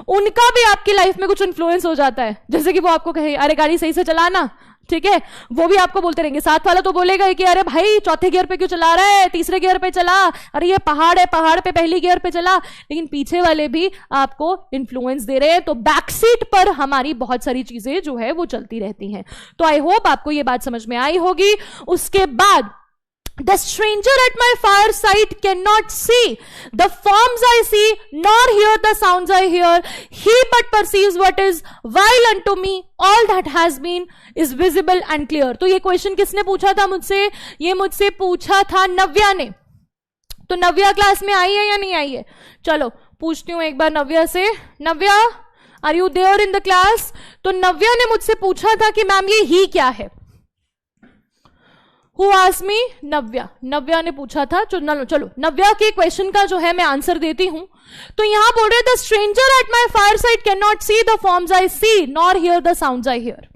उनका भी आपकी लाइफ में कुछ इन्फ्लुएंस हो जाता है। जैसे कि वो आपको कहे अरे गाड़ी सही से चलाना, ठीक है, वो भी आपको बोलते रहेंगे। साथ वाला तो बोलेगा कि अरे भाई चौथे गियर पे क्यों चला रहा है, तीसरे गियर पे चला, अरे ये पहाड़ है, पहाड़ पे पहली गियर पे चला। लेकिन पीछे वाले भी आपको इन्फ्लुएंस दे रहे हैं। तो बैक सीट पर हमारी बहुत सारी चीजें जो है वो चलती रहती हैं। तो आई होप आपको ये बात समझ में आई होगी। उसके बाद The stranger at my fireside cannot see the forms I see, nor hear the sounds I hear. He but perceives what is, while unto me all that has been is visible and clear. तो ये question किसने पूछा था मुझसे? ये मुझसे पूछा था नव्या ने। तो नव्या क्लास में आई है या नहीं आई है? चलो पूछती हूं एक बार नव्या से। Navya, are you there in the class? तो नव्या ने मुझसे पूछा था कि मैम ये ही क्या है। Who asked me? नव्या ने पूछा था। चलो नव्या के क्वेश्चन का जो है मैं आंसर देती हूं। तो यहां बोल रहे the stranger at my fireside can not see the forms I see nor hear the sounds I hear.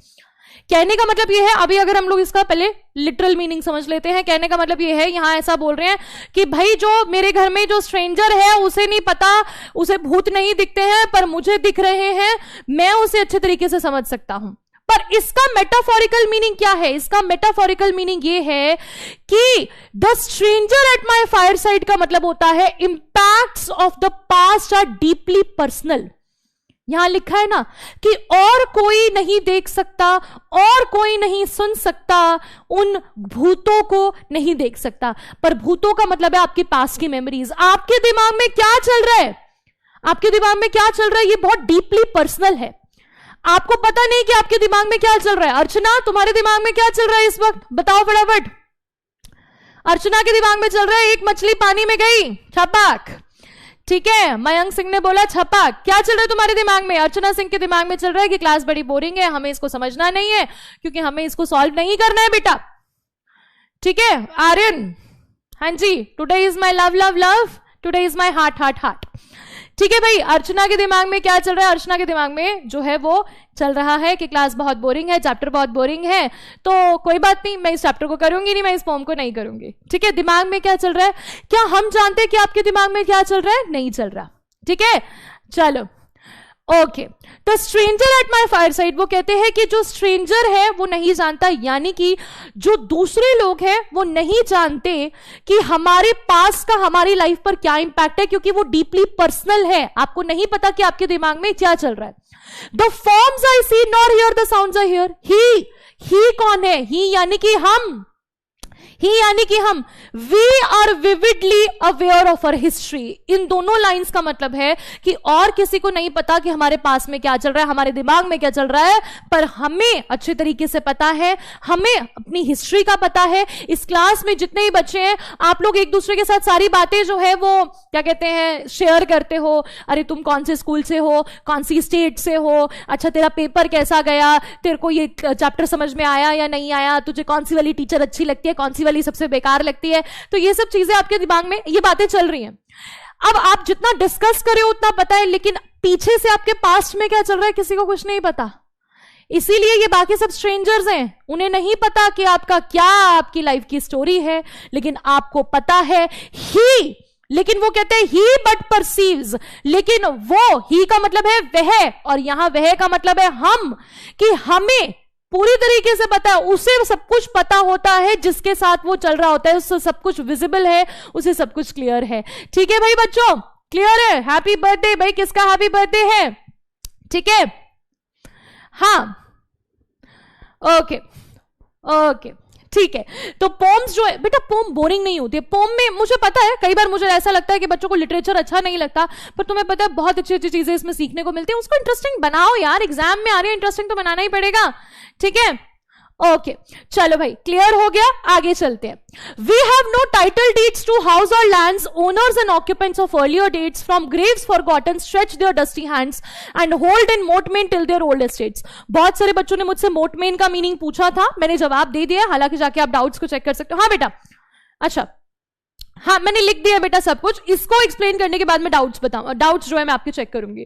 कहने का मतलब ये है, अभी अगर हम लोग इसका पहले लिटरल मीनिंग समझ लेते हैं। कहने का मतलब ये है, यहां ऐसा बोल रहे हैं कि भाई जो मेरे घर में जो स्ट्रेंजर है उसे नहीं पता, उसे भूत नहीं दिखते हैं, पर मुझे दिख रहे हैं, मैं उसे अच्छे तरीके से समझ सकता हूं। पर इसका मेटाफोरिकल मीनिंग क्या है? इसका मेटाफोरिकल मीनिंग ये है कि the stranger at my fireside का मतलब होता है impacts of the past are deeply personal. यहां लिखा है ना कि और कोई नहीं देख सकता, और कोई नहीं सुन सकता, उन भूतों को नहीं देख सकता। पर भूतों का मतलब है आपकी पास्ट की मेमोरीज। आपके दिमाग में क्या चल रहा है, आपके दिमाग में क्या चल रहा है, ये बहुत डीपली पर्सनल है। आपको पता नहीं कि आपके दिमाग में क्या चल रहा है। अर्चना, तुम्हारे दिमाग में क्या चल रहा है इस वक्त? बताओ फटाफट। अर्चना के दिमाग में चल रहा है एक मछली पानी में गई, छपाक। ठीक है, मयंक सिंह ने बोला छपाक। क्या चल रहा है तुम्हारे दिमाग में? अर्चना सिंह के दिमाग में चल रहा है कि क्लास बड़ी बोरिंग है, हमें इसको समझना नहीं है, क्योंकि हमें इसको सॉल्व नहीं करना है बेटा। ठीक है आर्यन, हाँ जी, today is my love love love, today is my heart heart heart. ठीक है भाई, अर्चना के दिमाग में क्या चल रहा है? अर्चना के दिमाग में जो है वो चल रहा है कि क्लास बहुत बोरिंग है, चैप्टर बहुत बोरिंग है, तो कोई बात नहीं, मैं इस चैप्टर को करूंगी नहीं, मैं इस पोम को नहीं करूंगी। ठीक है, दिमाग में क्या चल रहा है? क्या हम जानते हैं कि आपके दिमाग में क्या चल रहा है? नहीं चल रहा। ठीक है, चलो okay. The stranger at my fire side, वो कहते हैं कि जो स्ट्रेंजर है वो नहीं जानता, यानी कि जो दूसरे लोग हैं वो नहीं जानते कि हमारे पास का हमारी लाइफ पर क्या इंपैक्ट है, क्योंकि वो डीपली पर्सनल है। आपको नहीं पता कि आपके दिमाग में क्या चल रहा है। The forms I see nor hear the sounds I hear. He कौन है? ही यानी कि हम, ही यानी कि हम। We are vividly aware of our history. इन दोनों लाइंस का मतलब है कि और किसी को नहीं पता कि हमारे पास में क्या चल रहा है, हमारे दिमाग में क्या चल रहा है, पर हमें अच्छे तरीके से पता है, हमें अपनी हिस्ट्री का पता है। इस क्लास में जितने ही बच्चे हैं, आप लोग एक दूसरे के साथ सारी बातें जो है वो क्या कहते हैं शेयर करते हो। अरे तुम कौन से स्कूल से हो, कौन सी स्टेट से हो, अच्छा तेरा पेपर कैसा गया, तेरे को ये चैप्टर समझ में आया या नहीं आया, तुझे कौन सी वाली टीचर अच्छी लगती है, कौन सी वाली सबसे बेकार लगती है। तो ये सब चीजें आपके दिमाग में ये बातें चल रही हैं। अब आप जितना डिस्कस करें उतना पता है, लेकिन पीछे से आपके पास्ट में क्या चल रहा है किसी को कुछ नहीं पता। इसीलिए ये बाकी सब स्ट्रेंजर्स हैं, उन्हें नहीं पता कि आपका क्या, आपकी लाइफ की स्टोरी है, लेकिन आपको पता है। ही, लेकिन वो कहते हैं ही बट परसीव्स, लेकिन वो, ही का मतलब है वह, और यहां वह का मतलब है हम, कि हमें पूरी तरीके से पता है, उसे सब कुछ पता होता है जिसके साथ वो चल रहा होता है, उससे सब कुछ विजिबल है, उसे सब कुछ क्लियर है। ठीक है भाई बच्चों, क्लियर है? हैप्पी बर्थडे भाई, किसका हैप्पी बर्थडे है? ठीक है, हाँ ओके ओके ठीक है। तो पोम्स जो है बेटा, पोम बोरिंग नहीं होती है। पोम में मुझे पता है, कई बार मुझे ऐसा लगता है कि बच्चों को लिटरेचर अच्छा नहीं लगता, पर तुम्हें पता है बहुत अच्छी अच्छी चीजें इसमें सीखने को मिलती है। उसको इंटरेस्टिंग बनाओ यार, एग्जाम में आ रही है, इंटरेस्टिंग तो बनाना ही पड़ेगा। ठीक है ओके, चलो भाई क्लियर हो गया, आगे चलते हैं। We have no title deeds to house or lands, owners and occupants of earlier dates from graves forgotten stretch their dusty hands and hold in mortmain till their old estates। बहुत सारे बच्चों ने मुझसे mortmain का meaning पूछा था, मैंने जवाब दे दिया, हालांकि जाके आप डाउट्स को चेक कर सकते हो। हाँ बेटा, अच्छा हाँ मैंने लिख दिया बेटा सब कुछ, इसको एक्सप्लेन करने के बाद मैं डाउट्स बताऊं, डाउट्स जो है मैं आपके चेक करूंगी।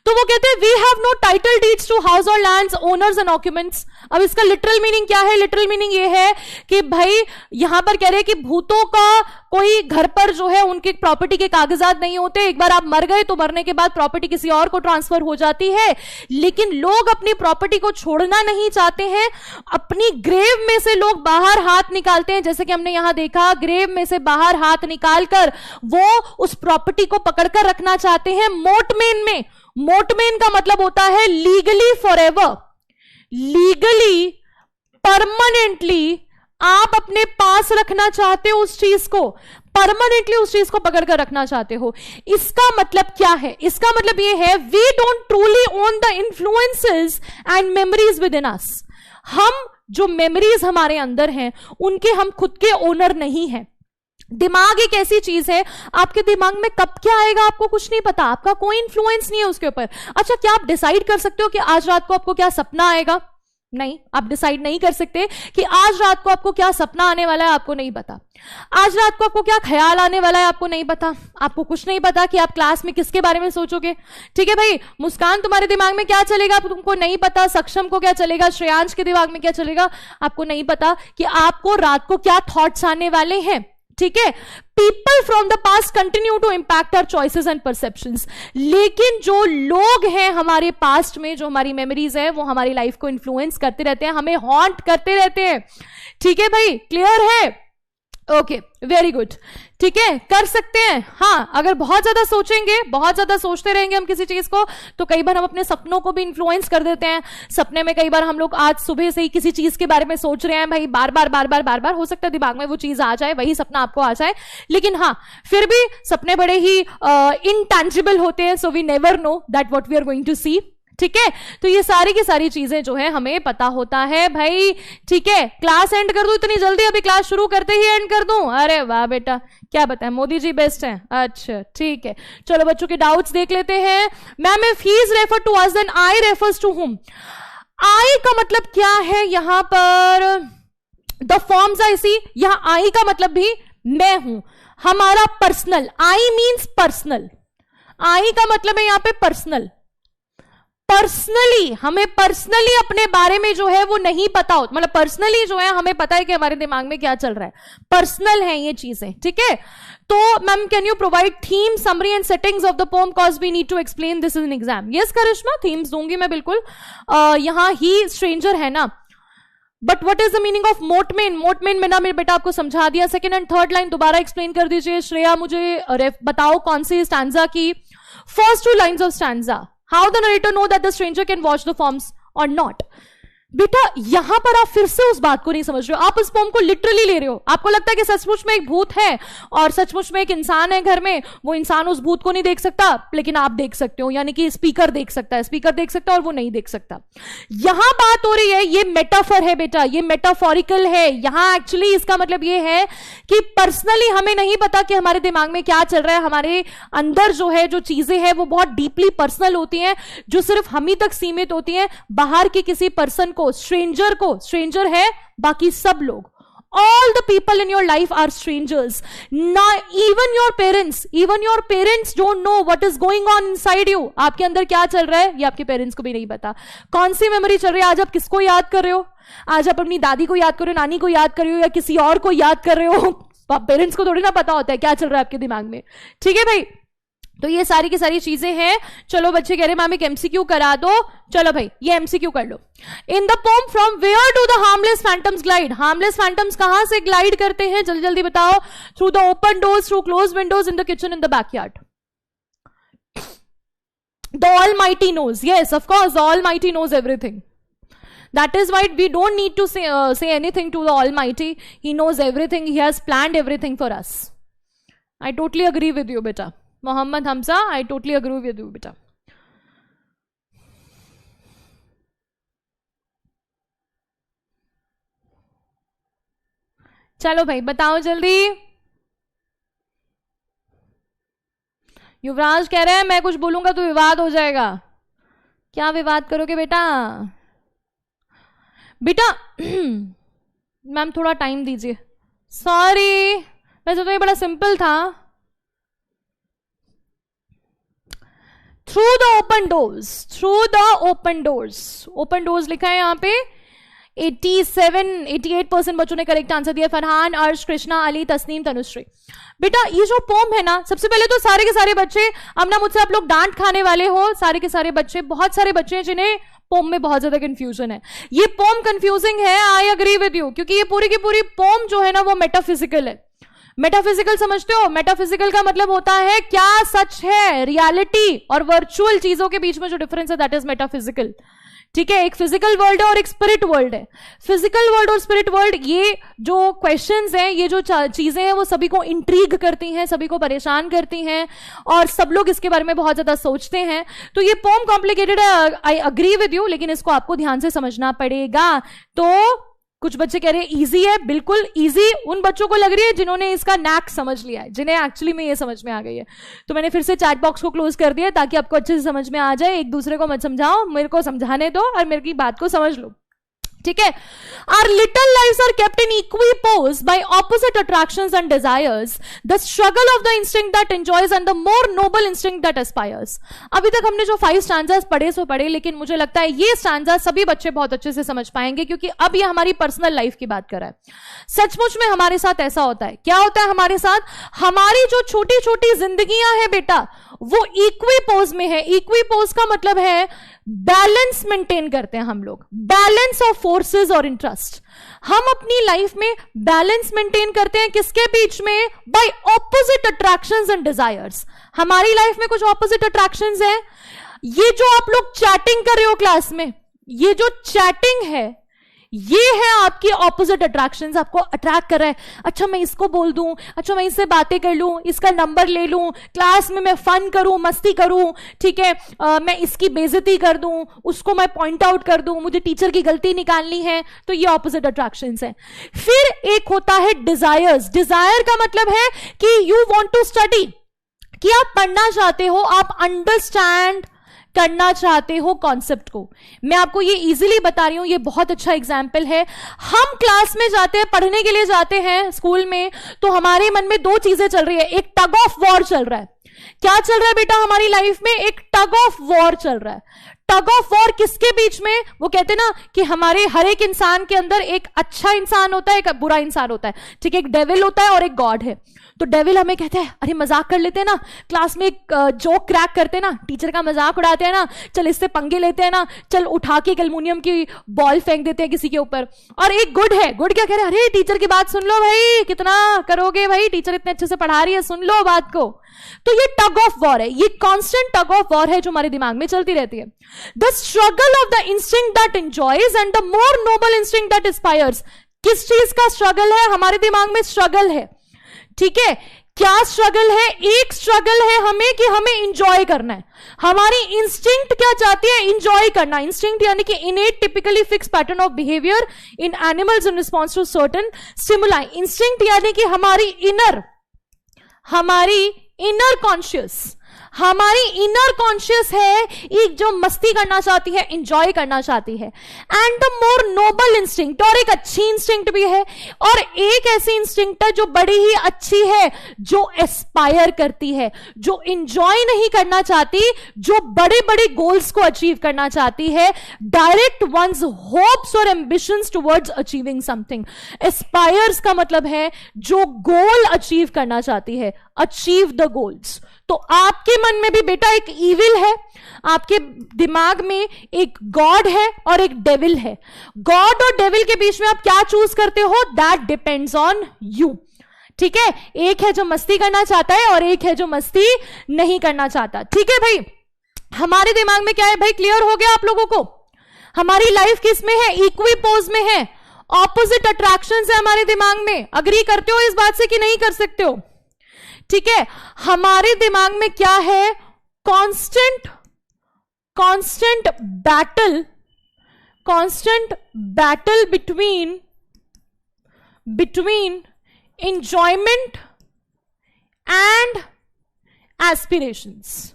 तो वो कहते हैं we have no title deeds to house और लैंड्स, ओनर्स एंड ऑक्यूपेंट्स। अब इसका लिटरल मीनिंग क्या है? लिटरल मीनिंग ये है कि भाई यहां पर कह रहे हैं कि भूतों का कोई घर पर जो है उनके प्रॉपर्टी के कागजात नहीं होते। एक बार आप मर गए तो मरने के बाद प्रॉपर्टी किसी और को ट्रांसफर हो जाती है, लेकिन लोग अपनी प्रॉपर्टी को छोड़ना नहीं चाहते हैं। अपनी ग्रेव में से लोग बाहर हाथ निकालते हैं, जैसे कि हमने यहां देखा, ग्रेव में से बाहर हाथ निकालकर वो उस प्रॉपर्टी को पकड़कर रखना चाहते हैं मोर्टमेन में। मोर्टमेन का मतलब होता है लीगली फॉरएवर, लीगली परमानेंटली आप अपने पास रखना चाहते हो उस चीज को, परमानेंटली उस चीज को पकड़कर रखना चाहते हो। इसका मतलब क्या है? इसका मतलब यह है we don't truly own the influences and memories within us. हम जो मेमोरीज हमारे अंदर हैं उनके हम खुद के ओनर नहीं हैं। दिमाग एक ऐसी चीज है, आपके दिमाग में कब क्या आएगा आपको कुछ नहीं पता, आपका कोई इंफ्लुएंस नहीं है उसके ऊपर। अच्छा, क्या आप डिसाइड कर सकते हो कि आज रात को आपको क्या सपना आएगा? नहीं, आप डिसाइड नहीं कर सकते कि आज रात को आपको क्या सपना आने वाला है, आपको नहीं पता। आज रात को आपको क्या ख्याल आने वाला है, आपको नहीं पता। आपको कुछ नहीं पता कि आप क्लास में किसके बारे में सोचोगे। ठीक है भाई, मुस्कान तुम्हारे दिमाग में क्या चलेगा तुमको नहीं पता, सक्षम को क्या चलेगा, श्रेयांश के दिमाग में क्या चलेगा आपको नहीं पता कि आपको रात को क्या थॉट्स आने वाले हैं। ठीक है, people from the past continue to impact our choices and perceptions, लेकिन जो लोग हैं हमारे पास्ट में, जो हमारी मेमोरीज है, वो हमारी लाइफ को इन्फ्लुएंस करते रहते हैं, हमें हॉन्ट करते रहते हैं। ठीक है भाई, क्लियर है? Okay, very good. ठीक है, कर सकते हैं। हाँ, अगर बहुत ज्यादा सोचेंगे, बहुत ज्यादा सोचते रहेंगे हम किसी चीज को, तो कई बार हम अपने सपनों को भी इन्फ्लुएंस कर देते हैं। सपने में कई बार हम लोग आज सुबह से ही किसी चीज के बारे में सोच रहे हैं भाई, बार बार हो सकता है दिमाग में वो चीज आ जाए, वही सपना आपको आ जाए, लेकिन हाँ, फिर भी सपने बड़े ही इनटैंजिबल होते हैं, so we never know that what we are going to see. ठीक है, तो ये सारी की सारी चीजें जो है हमें पता होता है भाई। ठीक है, क्लास एंड कर दूं इतनी जल्दी? अभी क्लास शुरू करते ही एंड कर दूं? अरे वाह बेटा, क्या बताएं, मोदी जी बेस्ट हैं। अच्छा ठीक है, चलो बच्चों के डाउट्स देख लेते हैं। Ma'am, if he is refer to us then I refers to whom? I का मतलब क्या है यहां पर? द फॉर्म्स आई सी, यहां आई का मतलब भी मैं हूं, हमारा पर्सनल। आई मीन्स पर्सनल, आई का मतलब है यहां पे पर्सनल। पर्सनली, हमें पर्सनली अपने बारे में जो है वो नहीं पता हो, मतलब पर्सनली जो है हमें पता है कि हमारे दिमाग में क्या चल रहा है, पर्सनल है ये चीजें। ठीक है, तो ma'am can you provide theme, summary and settings of the pome, cause we need to explain this in an exam. Yes Karishma, themes दूंगी मैं बिल्कुल। यहां ही स्ट्रेंजर है ना, but what is the meaning of मोटमेन? मोटमेन मैंने मेरे बेटा आपको समझा दिया। सेकंड एंड थर्ड लाइन दोबारा एक्सप्लेन कर दीजिए। श्रेया, मुझे बताओ कौन सी स्टैंजा की first 2 lines of stanza. How the narrator know that the stranger can watch the forms or not? बेटा यहां पर आप फिर से उस बात को नहीं समझ रहे हो, आप उस पोम को लिटरली ले रहे हो। आपको लगता है कि सचमुच में एक भूत है और सचमुच में एक इंसान है घर में, वो इंसान उस भूत को नहीं देख सकता, लेकिन आप देख सकते हो, यानी कि स्पीकर देख सकता है, स्पीकर देख सकता है और वो नहीं देख सकता। यहां बात हो रही है, ये मेटाफर है बेटा, ये मेटाफोरिकल है। यहां एक्चुअली इसका मतलब ये है कि पर्सनली हमें नहीं पता कि हमारे दिमाग में क्या चल रहा है, हमारे अंदर जो है जो चीजें हैं वो बहुत डीपली पर्सनल होती हैं, जो सिर्फ हम ही तक सीमित होती हैं। बाहर के किसी पर्सन को, स्ट्रेंजर को, स्ट्रेंजर है बाकी सब लोग, all the people in your life are strangers. Not even your parents don't know what is going on inside you. आपके अंदर क्या चल रहा है ये आपके पेरेंट्स को भी नहीं पता। कौन सी मेमोरी चल रही है, आज आप किसको याद कर रहे हो? आज आप अपनी दादी को याद कर रहे हो, नानी को याद कर रहे हो, या किसी और को याद कर रहे हो? पेरेंट्स को थोड़ी ना पता होता है क्या चल रहा है आपके दिमाग में। ठीक है भाई, तो ये सारी की सारी चीजें हैं। चलो बच्चे कह रहे मैम एक एमसीक्यू करा दो, चलो भाई ये एमसीक्यू कर लो। In the poem from where do the harmless phantoms glide? Harmless phantoms कहां से ग्लाइड करते हैं, जल्दी जल्दी बताओ। Through the open doors, through close windows, in the kitchen, in the backyard. The almighty knows, yes of course the almighty knows everything. That is why we don't need to say anything to the Almighty. He knows everything. He has planned everything for us. I totally agree with you, beta. Mohammad Hamza, I totally agree with you, beta. चलो भाई बताओ जल्दी. युवराज कह रहे हैं मैं कुछ बोलूंगा तो विवाद हो जाएगा. क्या विवाद करोगे बेटा? बेटा मैम थोड़ा टाइम दीजिए. सॉरी, वैसे तो ये बड़ा सिंपल था. Through the open doors, through the open doors. Open doors लिखा है यहाँ पे. 88% बच्चों ने करेक्ट आंसर दिया. फरहान, अर्श, कृष्णा, अली, तस्नीम, तनुश्री. बेटा ये जो पोम है ना, सबसे पहले तो सारे के सारे बच्चे, अब ना मुझसे आप लोग डांट खाने वाले हो. सारे के सारे बच्चे, बहुत सारे बच्चे हैं जिन्हें पोम में बहुत ज्यादा कंफ्यूजन है. ये पोम कंफ्यूजिंग है, आई एग्री विद यू, क्योंकि ये पूरी की पूरी पोम जो है ना वो मेटाफिजिकल है. मेटाफिजिकल समझते हो? मेटाफिजिकल का मतलब होता है क्या सच है, रियलिटी और वर्चुअल चीजों के बीच में जो डिफरेंस है दैट इज मेटाफिजिकल. ठीक है, एक फिजिकल वर्ल्ड है और एक स्पिरिट वर्ल्ड है. फिजिकल वर्ल्ड और स्पिरिट वर्ल्ड, ये जो क्वेश्चंस हैं, ये जो चीजें हैं वो सभी को इंट्रीग करती हैं, सभी को परेशान करती हैं और सब लोग इसके बारे में बहुत ज्यादा सोचते हैं. तो ये पोम कॉम्प्लिकेटेड है, आई अग्री विद यू, लेकिन इसको आपको ध्यान से समझना पड़ेगा. तो कुछ बच्चे कह रहे हैं इजी है, बिल्कुल इजी उन बच्चों को लग रही है जिन्होंने इसका नैक समझ लिया है, जिन्हें एक्चुअली में ये समझ में आ गई है। तो मैंने फिर से चैट बॉक्स को क्लोज कर दिया ताकि आपको अच्छे से समझ में आ जाए। एक दूसरे को मत समझाओ, मेरे को समझाने दो और मेरी बात को समझ लो, ठीक है। Our little lives are kept in equipoise by opposite attractions and desires, the struggle of the instinct that enjoys and the more noble instinct that aspires. अभी तक हमने जो 5 स्टैंजास पढ़े सो पढ़े, लेकिन मुझे लगता है ये स्टैंजा सभी बच्चे बहुत अच्छे से समझ पाएंगे, क्योंकि अब ये हमारी पर्सनल लाइफ की बात कर रहा है। सचमुच में हमारे साथ ऐसा होता है। क्या होता है हमारे साथ? हमारी जो छोटी छोटी जिंदगियां हैं बेटा, वो इक्विपोज में है। इक्विपोज का मतलब है बैलेंस मेंटेन करते हैं हम लोग, बैलेंस ऑफ फोर्सेस और इंटरेस्ट। हम अपनी लाइफ में बैलेंस मेंटेन करते हैं किसके बीच में? By opposite attractions and desires. हमारी लाइफ में कुछ ऑपोजिट अट्रैक्शंस हैं। ये जो आप लोग चैटिंग कर रहे हो क्लास में, ये जो चैटिंग है, ये है आपकी ऑपोजिट अट्रैक्शंस, आपको अट्रैक्ट कर रहा है। अच्छा मैं इसको बोल दूं, अच्छा मैं इससे बातें कर लूं, इसका नंबर ले लूं, क्लास में मैं फन करूं, मस्ती करूं, ठीक है, मैं इसकी बेइज्जती कर दूं, उसको मैं पॉइंट आउट कर दूं, मुझे टीचर की गलती निकालनी है। तो ये ऑपोजिट अट्रैक्शंस है। फिर एक होता है डिजायर्स। डिजायर का मतलब है कि यू वांट टू स्टडी, कि आप पढ़ना चाहते हो, आप अंडरस्टैंड करना चाहते हो कॉन्सेप्ट को। मैं आपको ये इजीली बता रही हूं, ये बहुत अच्छा एग्जाम्पल है। हम क्लास में जाते हैं, पढ़ने के लिए जाते हैं स्कूल में, तो हमारे मन में 2 चीजें चल रही है। एक टग ऑफ वॉर चल रहा है। क्या चल रहा है बेटा हमारी लाइफ में? एक टग ऑफ वॉर चल रहा है। टग ऑफ वॉर किसके बीच में? वो कहते ना कि हमारे हर एक इंसान के अंदर एक अच्छा इंसान होता है, एक बुरा इंसान होता है, ठीक है, एक डेविल होता है और एक गॉड है। तो डेविल हमें कहते हैं अरे मजाक कर लेते हैं ना, क्लास में एक जोक क्रैक करते हैं ना, टीचर का मजाक उड़ाते हैं ना, चल इससे पंगे लेते हैं ना, चल उठा के एल्युमिनियम की बॉल फेंक देते हैं किसी के ऊपर। और एक गुड है, गुड क्या कह रहे हैं? अरे टीचर की बात सुन लो भाई, कितना करोगे भाई, टीचर इतने अच्छे से पढ़ा रही है, सुन लो बात को। तो ये टग ऑफ वॉर है, ये कांस्टेंट टग ऑफ वॉर है जो हमारे दिमाग में चलती रहती है। The struggle of the instinct that enjoys and the more noble instinct that aspires. किस चीज का स्ट्रगल है? हमारे दिमाग में स्ट्रगल है, ठीक है। क्या स्ट्रगल है? एक स्ट्रगल है हमें कि हमें इंजॉय करना है। हमारी इंस्टिंक्ट क्या चाहती है? इंजॉय करना। इंस्टिंक्ट यानी कि innate typically fix pattern of behaviour in animals in response to certain stimuli. Instinct यानी कि हमारी इनर कॉन्शियस, हमारी इनर कॉन्शियस है एक जो मस्ती करना चाहती है, इंजॉय करना चाहती है। And the more noble instinct, और एक अच्छी इंस्टिंक्ट भी है, और एक ऐसी इंस्टिंक्ट है जो बड़ी ही अच्छी है, जो एस्पायर करती है, जो इंजॉय नहीं करना चाहती, जो बड़े बड़े गोल्स को अचीव करना चाहती है, डायरेक्ट वंस होप्स और ambitions towards achieving something. Aspires का मतलब है जो गोल अचीव करना चाहती है, अचीव द गोल्स। तो आपके मन में भी बेटा एक ईविल है, आपके दिमाग में एक गॉड है और एक डेविल है। गॉड और डेविल के बीच में आप क्या चूज करते हो? दैट डिपेंड्स ऑन यू, ठीक है। एक है जो मस्ती करना चाहता है और एक है जो मस्ती नहीं करना चाहता, ठीक है भाई। हमारे दिमाग में क्या है भाई? क्लियर हो गया आप लोगों को? हमारी लाइफ किस में है? इक्विपोज में है। ऑपोजिट अट्रैक्शंस है हमारे दिमाग में। अग्री करते हो इस बात से कि नहीं कर सकते हो? ठीक है। हमारे दिमाग में क्या है? Constant battle between enjoyment and aspirations।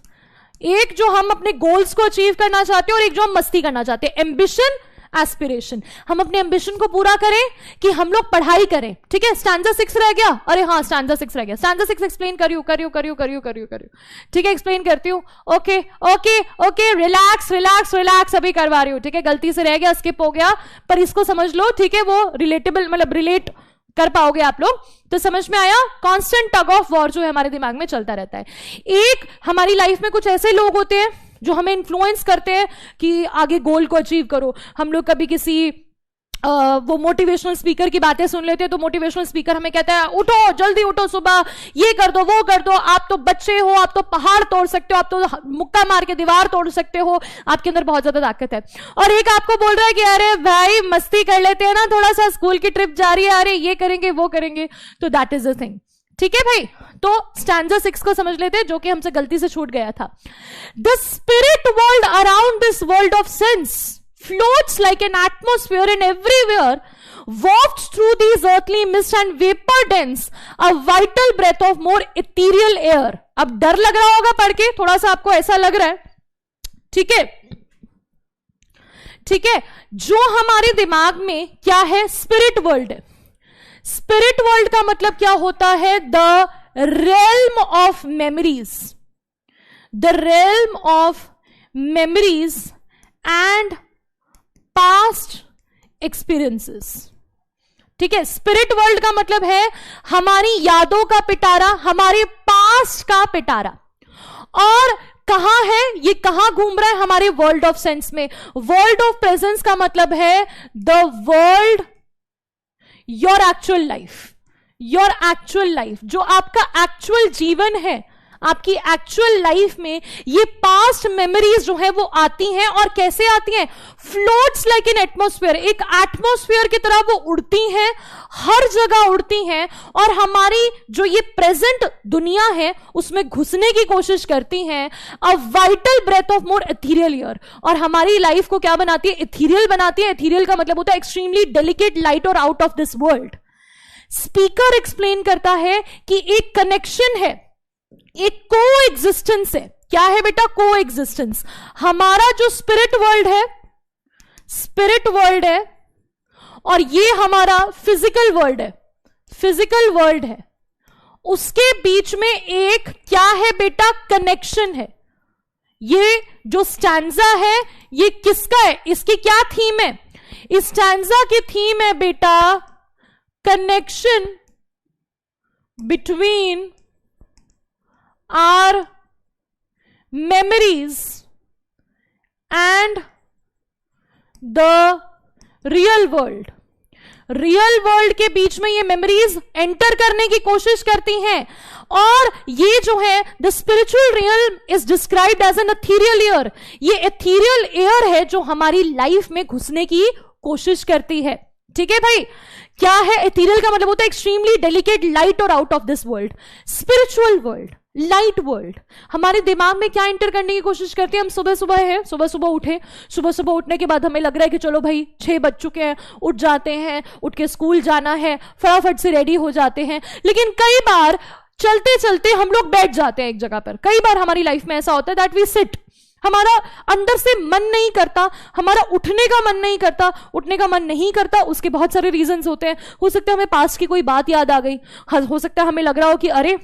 एक जो हम अपने गोल्स को अचीव करना चाहते हैं और एक जो हम मस्ती करना चाहते हैं। Ambition, aspiration. हम अपने एम्बिशन को पूरा करें कि हम लोग पढ़ाई करें, ठीक है। स्टैंजा 6 रह गया, अरे हाँ स्टैंजा 6 रह गया। स्टैंजा 6 एक्सप्लेन करियो, ठीक है, एक्सप्लेन करती हूँ। ओके, रिलैक्स अभी करवा रही हूँ, ठीक है। गलती से रह गया, स्किप हो गया, पर इसको समझ लो, ठीक है। वो रिलेटेबल, मतलब रिलेट कर पाओगे आप लोग, तो समझ में आया। कांस्टेंट टग ऑफ वॉर जो है हमारे दिमाग में चलता रहता है। एक हमारी लाइफ में कुछ ऐसे लोग होते हैं जो हमें इन्फ्लुएंस करते हैं कि आगे गोल को अचीव करो। हम लोग कभी किसी वो मोटिवेशनल स्पीकर की बातें सुन लेते हैं, तो मोटिवेशनल स्पीकर हमें कहता है उठो, जल्दी उठो, सुबह ये कर दो, वो कर दो, आप तो बच्चे हो, आप तो पहाड़ तोड़ सकते हो, आप तो मुक्का मार के दीवार तोड़ सकते हो, आपके अंदर बहुत ज्यादा ताकत है। और एक आपको बोल रहा है कि अरे भाई मस्ती कर लेते हैं ना, थोड़ा सा स्कूल की ट्रिप जा रही है, अरे ये करेंगे वो करेंगे। तो दैट इज द थिंग, ठीक है भाई। तो स्टैंजा 6 को समझ लेते हैं, जो कि हमसे गलती से छूट गया था। The spirit world around this world of sense floats like an atmosphere and everywhere wafts through these earthly mist and vapor dens a vital breath of more ethereal air. अब डर लग रहा होगा पढ़ के, थोड़ा सा आपको ऐसा लग रहा है, ठीक है, ठीक है। जो हमारे दिमाग में क्या है, स्पिरिट वर्ल्ड है। स्पिरिट वर्ल्ड का मतलब क्या होता है, the realm of memories, the realm of memories and past experiences, ठीक है। स्पिरिट वर्ल्ड का मतलब है हमारी यादों का पिटारा, हमारे पास्ट का पिटारा। और कहां है ये, कहां घूम रहा है, हमारे वर्ल्ड ऑफ सेंस में। वर्ल्ड ऑफ प्रेजेंस का मतलब है the world, your actual life, your actual life, जो आपका एक्चुअल जीवन है, आपकी एक्चुअल लाइफ में ये पास्ट मेमोरीज जो है वो आती हैं। और कैसे आती हैं, फ्लोट्स लाइक एन एटमॉस्फेयर, एक एटमॉस्फेयर की तरह वो उड़ती हैं, हर जगह उड़ती हैं और हमारी जो ये प्रेजेंट दुनिया है उसमें घुसने की कोशिश करती हैं। A vital breath of more ethereal air, और हमारी लाइफ को क्या बनाती है, एथीरियल बनाती है। एथीरियल का मतलब होता है एक्सट्रीमली डेलिकेट, लाइट और out of this world. Speaker explain करता है कि एक कनेक्शन है, एक को एग्जिस्टेंस है। क्या है बेटा, को एग्जिस्टेंस। हमारा जो स्पिरिट वर्ल्ड है, स्पिरिट वर्ल्ड है, और ये हमारा फिजिकल वर्ल्ड है, फिजिकल वर्ल्ड है, उसके बीच में एक क्या है बेटा, कनेक्शन है। ये जो स्टैंजा है ये किसका है, इसकी क्या थीम है, इस स्टैंजा की थीम है बेटा connection between our memories and the real world। Real world के बीच में ये मेमोरीज एंटर करने की कोशिश करती हैं। और ये जो है the spiritual real is described as an ethereal air. ये एथीरियल एयर है जो हमारी लाइफ में घुसने की कोशिश करती है, ठीक है भाई। क्या है एथीरियल का मतलब होता है एक्सट्रीमली डेलिकेट, लाइट और out of this world. Spiritual world, light world, हमारे दिमाग में क्या एंटर करने की कोशिश करती है। हम सुबह सुबह है, सुबह सुबह उठे, सुबह सुबह उठने के बाद हमें लग रहा है कि चलो भाई 6 बज चुके हैं, उठ जाते हैं, उठ के स्कूल जाना है, फटाफट से रेडी हो जाते हैं। लेकिन कई बार चलते चलते हम लोग बैठ जाते हैं एक जगह पर। कई बार हमारी लाइफ में ऐसा होता है दैट वी सिट, हमारा अंदर से मन नहीं करता, हमारा उठने का मन नहीं करता। उठने का मन नहीं करता, उसके बहुत सारे रीजंस होते हैं। हो सकता है हमें पास्ट की कोई बात याद आ गई, हो सकता है हमें लग रहा हो कि अरे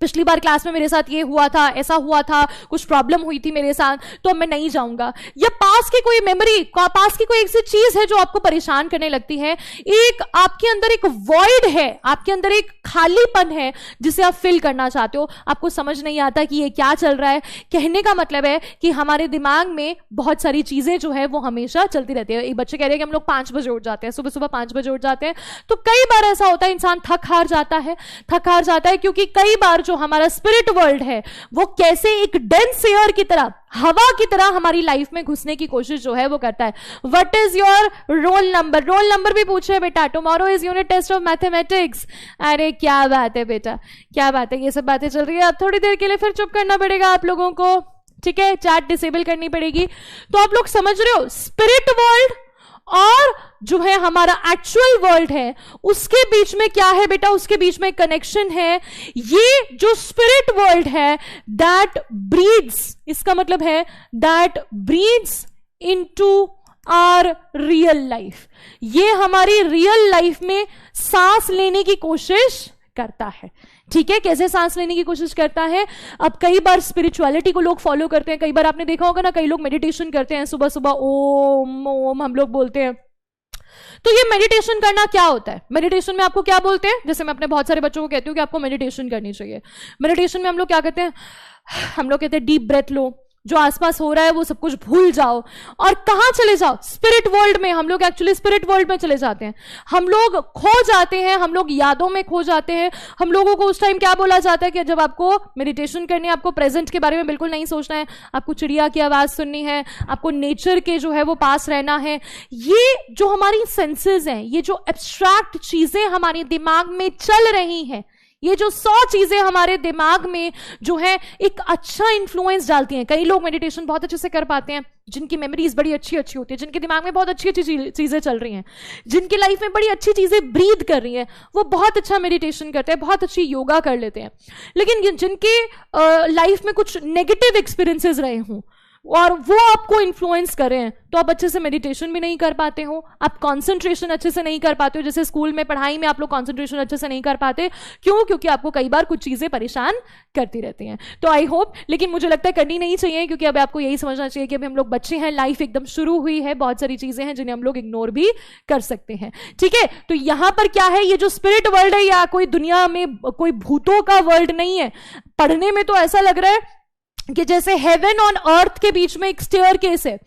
पिछली बार क्लास में मेरे साथ ये हुआ था, ऐसा हुआ था, कुछ प्रॉब्लम हुई थी मेरे साथ, तो अब मैं नहीं जाऊंगा। या पास की कोई मेमोरी, पास की कोई ऐसी चीज है जो आपको परेशान करने लगती है। एक आपके अंदर एक वॉइड है, आपके अंदर एक खालीपन है जिसे आप फिल करना चाहते हो। आपको समझ नहीं आता कि ये क्या चल रहा है। कहने का मतलब है कि हमारे दिमाग में बहुत सारी चीजें जो है वो हमेशा चलती रहती है। एक बच्चे कह रहे हैं कि हम लोग 5 बजे उठ जाते हैं, सुबह सुबह 5 बजे उठ जाते हैं, तो कई बार ऐसा होता है इंसान थक हार जाता है, क्योंकि कई बार जो हमारा स्पिरिट वर्ल्ड है वो कैसे एक डेंस एयर की तरह, हवा की तरह हमारी लाइफ में घुसने की कोशिश जो है वो करता है। What is your roll number, roll number भी पूछे बेटा। Tomorrow is unit test of mathematics. अरे क्या बात है बेटा, क्या बात है, ये सब बातें चल रही है। अब थोड़ी देर के लिए फिर चुप करना पड़ेगा आप लोगों को, ठीक है, चैट डिसेबल करनी पड़ेगी। तो आप लोग समझ रहे हो, स्पिरिट वर्ल्ड और जो है हमारा एक्चुअल वर्ल्ड है उसके बीच में क्या है बेटा, उसके बीच में कनेक्शन है। ये जो स्पिरिट वर्ल्ड है दैट ब्रीड्स, इसका मतलब है that breeds into our real life. ये हमारी रियल लाइफ में सांस लेने की कोशिश करता है, ठीक है। कैसे सांस लेने की कोशिश करता है। अब कई बार स्पिरिचुअलिटी को लोग फॉलो करते हैं, कई बार आपने देखा होगा ना, कई लोग मेडिटेशन करते हैं, सुबह सुबह ओम ओम हम लोग बोलते हैं। तो ये मेडिटेशन करना क्या होता है, मेडिटेशन में आपको क्या बोलते हैं, जैसे मैं अपने बहुत सारे बच्चों को कहती हूँ कि आपको मेडिटेशन करनी चाहिए। मेडिटेशन में हम लोग क्या कहते हैं, हम लोग कहते हैं डीप ब्रेथ लो, जो आसपास हो रहा है वो सब कुछ भूल जाओ और कहां चले जाओ, स्पिरिट वर्ल्ड में। हम लोग एक्चुअली स्पिरिट वर्ल्ड में चले जाते हैं, हम लोग खो जाते हैं, हम लोग यादों में खो जाते हैं। हम लोगों को उस टाइम क्या बोला जाता है कि जब आपको मेडिटेशन करनी है, आपको प्रेजेंट के बारे में बिल्कुल नहीं सोचना है, आपको चिड़िया की आवाज सुननी है, आपको नेचर के जो है वो पास रहना है। ये जो हमारी सेंसेस हैं, ये जो एब्स्ट्रैक्ट चीजें हमारे दिमाग में चल रही हैं, ये जो 100 चीजें हमारे दिमाग में जो है एक अच्छा इंफ्लुएंस डालती हैं। कई लोग मेडिटेशन बहुत अच्छे से कर पाते हैं, जिनकी मेमोरीज बड़ी अच्छी अच्छी होती है, जिनके दिमाग में बहुत अच्छी अच्छी चीजें चल रही हैं, जिनकी लाइफ में बड़ी अच्छी चीजें ब्रीद कर रही हैं, वो बहुत अच्छा मेडिटेशन करते हैं, बहुत अच्छी योगा कर लेते हैं। लेकिन जिनके लाइफ में कुछ नेगेटिव एक्सपीरियंसेस रहे हों और वो आपको इन्फ्लुएंस करें, तो आप अच्छे से मेडिटेशन भी नहीं कर पाते हो, आप कंसंट्रेशन अच्छे से नहीं कर पाते हो। जैसे स्कूल में पढ़ाई में आप लोग कंसंट्रेशन अच्छे से नहीं कर पाते, क्यों? क्योंकि आपको कई बार कुछ चीजें परेशान करती रहती हैं। तो आई होप, लेकिन मुझे लगता है करनी नहीं चाहिए, क्योंकि अब आपको यही समझना चाहिए कि अभी हम लोग बच्चे हैं, लाइफ एकदम शुरू हुई है, बहुत सारी चीजें हैं जिन्हें हम लोग इग्नोर भी कर सकते हैं। ठीक है, तो यहां पर क्या है, ये जो स्पिरिट वर्ल्ड है या कोई दुनिया में कोई भूतों का वर्ल्ड नहीं है। पढ़ने में तो ऐसा लग रहा है कि जैसे हेवन ऑन अर्थ के बीच में एक स्टेयर केस है,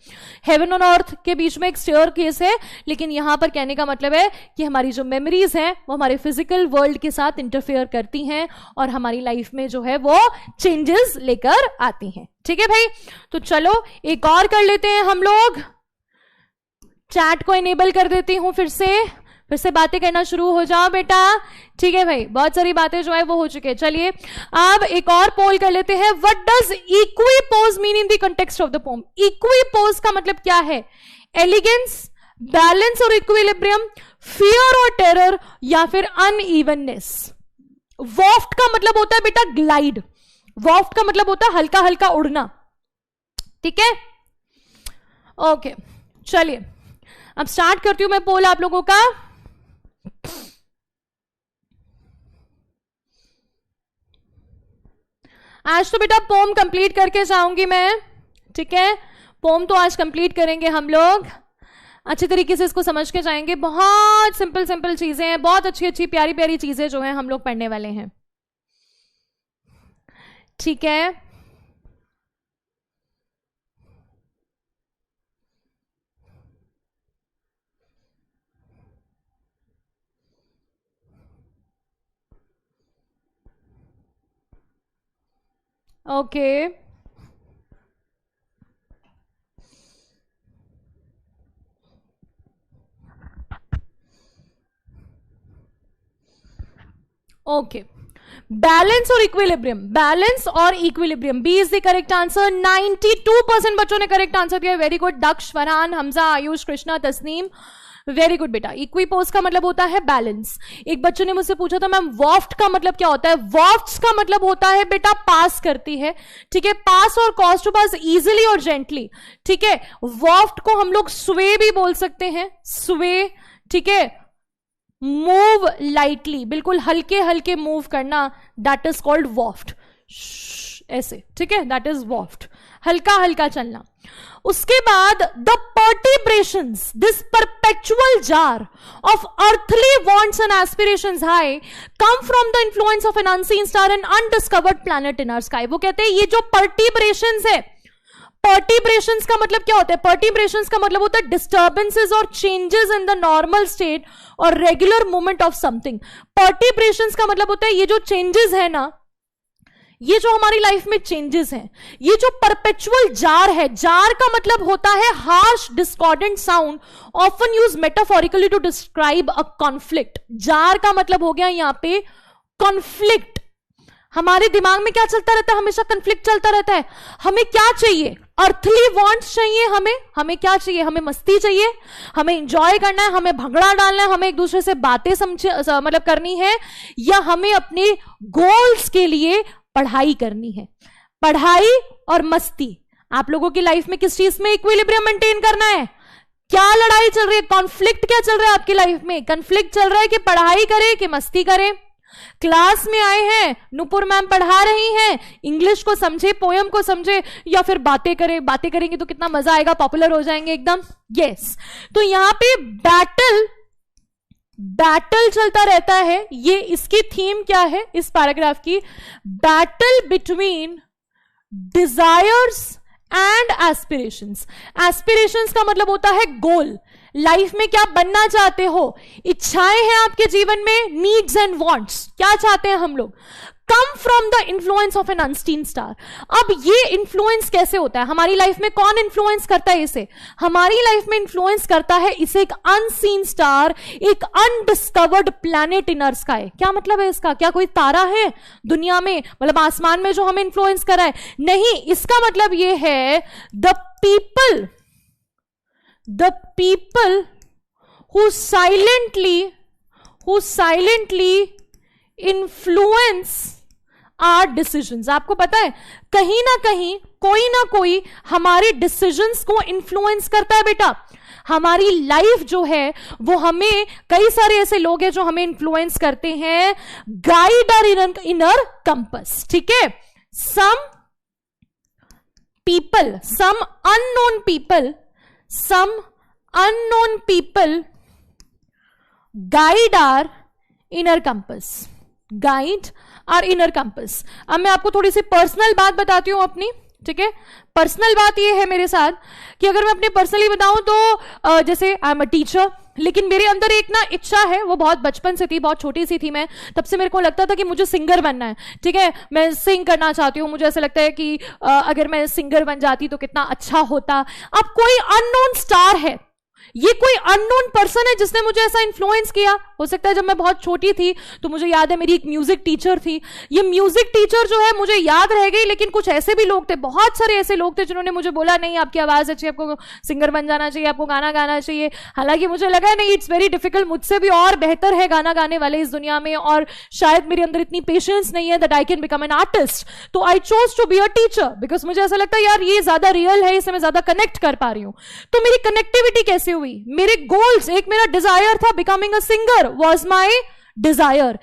हेवन ऑन अर्थ के बीच में एक स्टेयर केस है, लेकिन यहां पर कहने का मतलब है कि हमारी जो मेमोरीज हैं वो हमारे फिजिकल वर्ल्ड के साथ इंटरफेयर करती हैं और हमारी लाइफ में जो है वो चेंजेस लेकर आती हैं। ठीक है भाई, तो चलो एक और कर लेते हैं हम लोग। चैट को इनेबल कर देती हूं, फिर से बातें करना शुरू हो जाओ बेटा। ठीक है भाई, बहुत सारी बातें जो है वो हो चुकी है। चलिए अब एक और पोल कर लेते हैं। What does equipoise mean in the context of the poem? Equipoise का मतलब क्या है? एलिगेंस, बैलेंस और इक्विलिब्रियम, फियर और टेरर, या फिर अनइवननेस। वॉफ्ट का मतलब होता है बेटा ग्लाइड, वॉफ्ट का मतलब होता है हल्का हल्का उड़ना। ठीक है, ओके चलिए अब स्टार्ट करती हूं मैं पोल आप लोगों का। आज तो बेटा पोम कंप्लीट करके जाऊंगी मैं। ठीक है, पोम तो आज कंप्लीट करेंगे हम लोग, अच्छे तरीके से इसको समझ के जाएंगे। बहुत सिंपल सिंपल चीजें हैं, बहुत अच्छी अच्छी प्यारी प्यारी चीजें जो हैं हम लोग पढ़ने वाले हैं। ठीक है, ओके ओके, बैलेंस और इक्विलिब्रियम, बैलेंस और equilibrium, B is the correct answer. 92% बच्चों ने करेक्ट आंसर दिया। Very good, Daksh, Farhan, Hamza, Ayush, Krishna, Tasneem, very good बेटा। इक्विपोज का मतलब होता है बैलेंस। एक बच्चे ने मुझसे पूछा था मैम वॉफ्ट का मतलब क्या होता है? वॉफ्ट का मतलब होता है बेटा पास करती है। ठीक है, पास और कॉज टू पास इजिली और जेंटली। ठीक है, वॉफ्ट को हम लोग स्वे भी बोल सकते हैं, स्वे। ठीक है, मूव लाइटली, बिल्कुल हल्के हल्के मूव करना, दैट इज कॉल्ड वॉफ्ट, ऐसे। ठीक है, दैट इज वॉफ्ट, हल्का हल्का चलना। उसके बाद the perturbations, this perpetual jar of earthly wants and aspirations high come from the influence of an unseen star and undiscovered planet in our sky. वो कहते हैं ये जो पर्टिब्रेशंस है, पर्टिब्रेशंस का मतलब क्या होता है? पर्टिब्रेशंस का मतलब होता है डिस्टर्बेंसेस और changes in the normal state और रेगुलर मूवमेंट ऑफ समथिंग। पर्टिब्रेशंस का मतलब होता है ये जो चेंजेस है ना, ये जो हमारी लाइफ में चेंजेस हैं, ये जो परपेचुअल जार है, जार का मतलब होता है harsh discordant sound often use metaphorically to describe a conflict. Jar का मतलब हो गया यहां पे कॉन्फ्लिक्ट। हमारे दिमाग में क्या चलता रहता है? हमेशा कॉन्फ्लिक्ट चलता रहता है। हमें क्या चाहिए? अर्थली वांट्स चाहिए। हमें क्या चाहिए? हमें मस्ती चाहिए, हमें एंजॉय करना है, हमें भंगड़ा डालना है, हमें एक दूसरे से बातें मतलब करनी है, या हमें अपने गोल्स के लिए पढ़ाई करनी है। पढ़ाई और मस्ती, आप लोगों की लाइफ में किस चीज में इक्विलिब्रियम मेंटेन करना है? क्या लड़ाई चल रही है? कॉन्फ्लिक्ट क्या चल रहा है आपकी लाइफ में? कॉन्फ्लिक्ट चल रहा है कि पढ़ाई करें कि मस्ती करें। क्लास में आए हैं, नुपुर मैम पढ़ा रही हैं, इंग्लिश को समझे, पोयम को समझे, या फिर बातें करें? बातें करेंगे तो कितना मजा आएगा, पॉपुलर हो जाएंगे एकदम। यस, तो यहां पे बैटल चलता रहता है। ये इसकी थीम क्या है इस पैराग्राफ की? Battle between desires and aspirations. Aspirations का मतलब होता है गोल, लाइफ में क्या बनना चाहते हो, इच्छाएं हैं आपके जीवन में, नीड्स एंड वांट्स, क्या चाहते हैं हम लोग, कम from the influence of an unseen star. अब ये इन्फ्लुएंस कैसे होता है हमारी लाइफ में? कौन इन्फ्लुएंस करता है इसे? हमारी लाइफ में इन्फ्लुएंस करता है इसे एक अनसीन स्टार, एक अनडिस्कवर्ड प्लैनेट इन अर्थ स्काई। क्या मतलब है इसका? क्या कोई तारा है दुनिया में, मतलब आसमान में, जो हमें इन्फ्लुएंस कर रहा है? नहीं, इसका मतलब ये है the people who silently influence our decisions। आपको पता है कहीं ना कहीं कोई ना कोई हमारे डिसीजंस को इन्फ्लुएंस करता है बेटा। हमारी लाइफ जो है वो हमें, कई सारे ऐसे लोग हैं जो हमें इन्फ्लुएंस करते हैं, गाइड आर इनर कंपस। ठीक है, some unknown people guide our inner compass। अब मैं आपको थोड़ी सी पर्सनल बात बताती हूं अपनी। ठीक है, पर्सनल बात ये है मेरे साथ कि अगर मैं अपने पर्सनली बताऊं तो जैसे आई एम अ टीचर, लेकिन मेरे अंदर एक ना इच्छा है, वो बहुत बचपन से थी, बहुत छोटी सी थी मैं, तब से मेरे को लगता था कि मुझे सिंगर बनना है। ठीक है, मैं सिंग करना चाहती हूँ, मुझे ऐसा लगता है कि अगर मैं सिंगर बन जाती तो कितना अच्छा होता। अब कोई अननोन स्टार है, ये कोई अननोन पर्सन है जिसने मुझे ऐसा इन्फ्लुएंस किया। हो सकता है जब मैं बहुत छोटी थी तो मुझे याद है मेरी एक म्यूजिक टीचर थी। ये म्यूजिक टीचर जो है मुझे याद रह गई, लेकिन कुछ ऐसे भी लोग थे, बहुत सारे ऐसे लोग थे जिन्होंने मुझे बोला नहीं आपकी आवाज अच्छी है, आपको सिंगर बन जाना चाहिए, आपको गाना गाना चाहिए। हालांकि मुझे लगा नहीं, इट्स वेरी डिफिकल्ट, मुझसे भी और बेहतर है गाना गाने वाले इस दुनिया में, और शायद मेरे अंदर इतनी पेशेंस नहीं है that I can become an artist. तो I chose to be a teacher because मुझे ऐसा लगता है यार ये ज्यादा रियल है, इससे मैं ज्यादा कनेक्ट कर पा रही हूं। तो मेरी कनेक्टिविटी कैसे हुई? मेरे गोल्स, एक मेरा डिजायर था, becoming a singer was my desire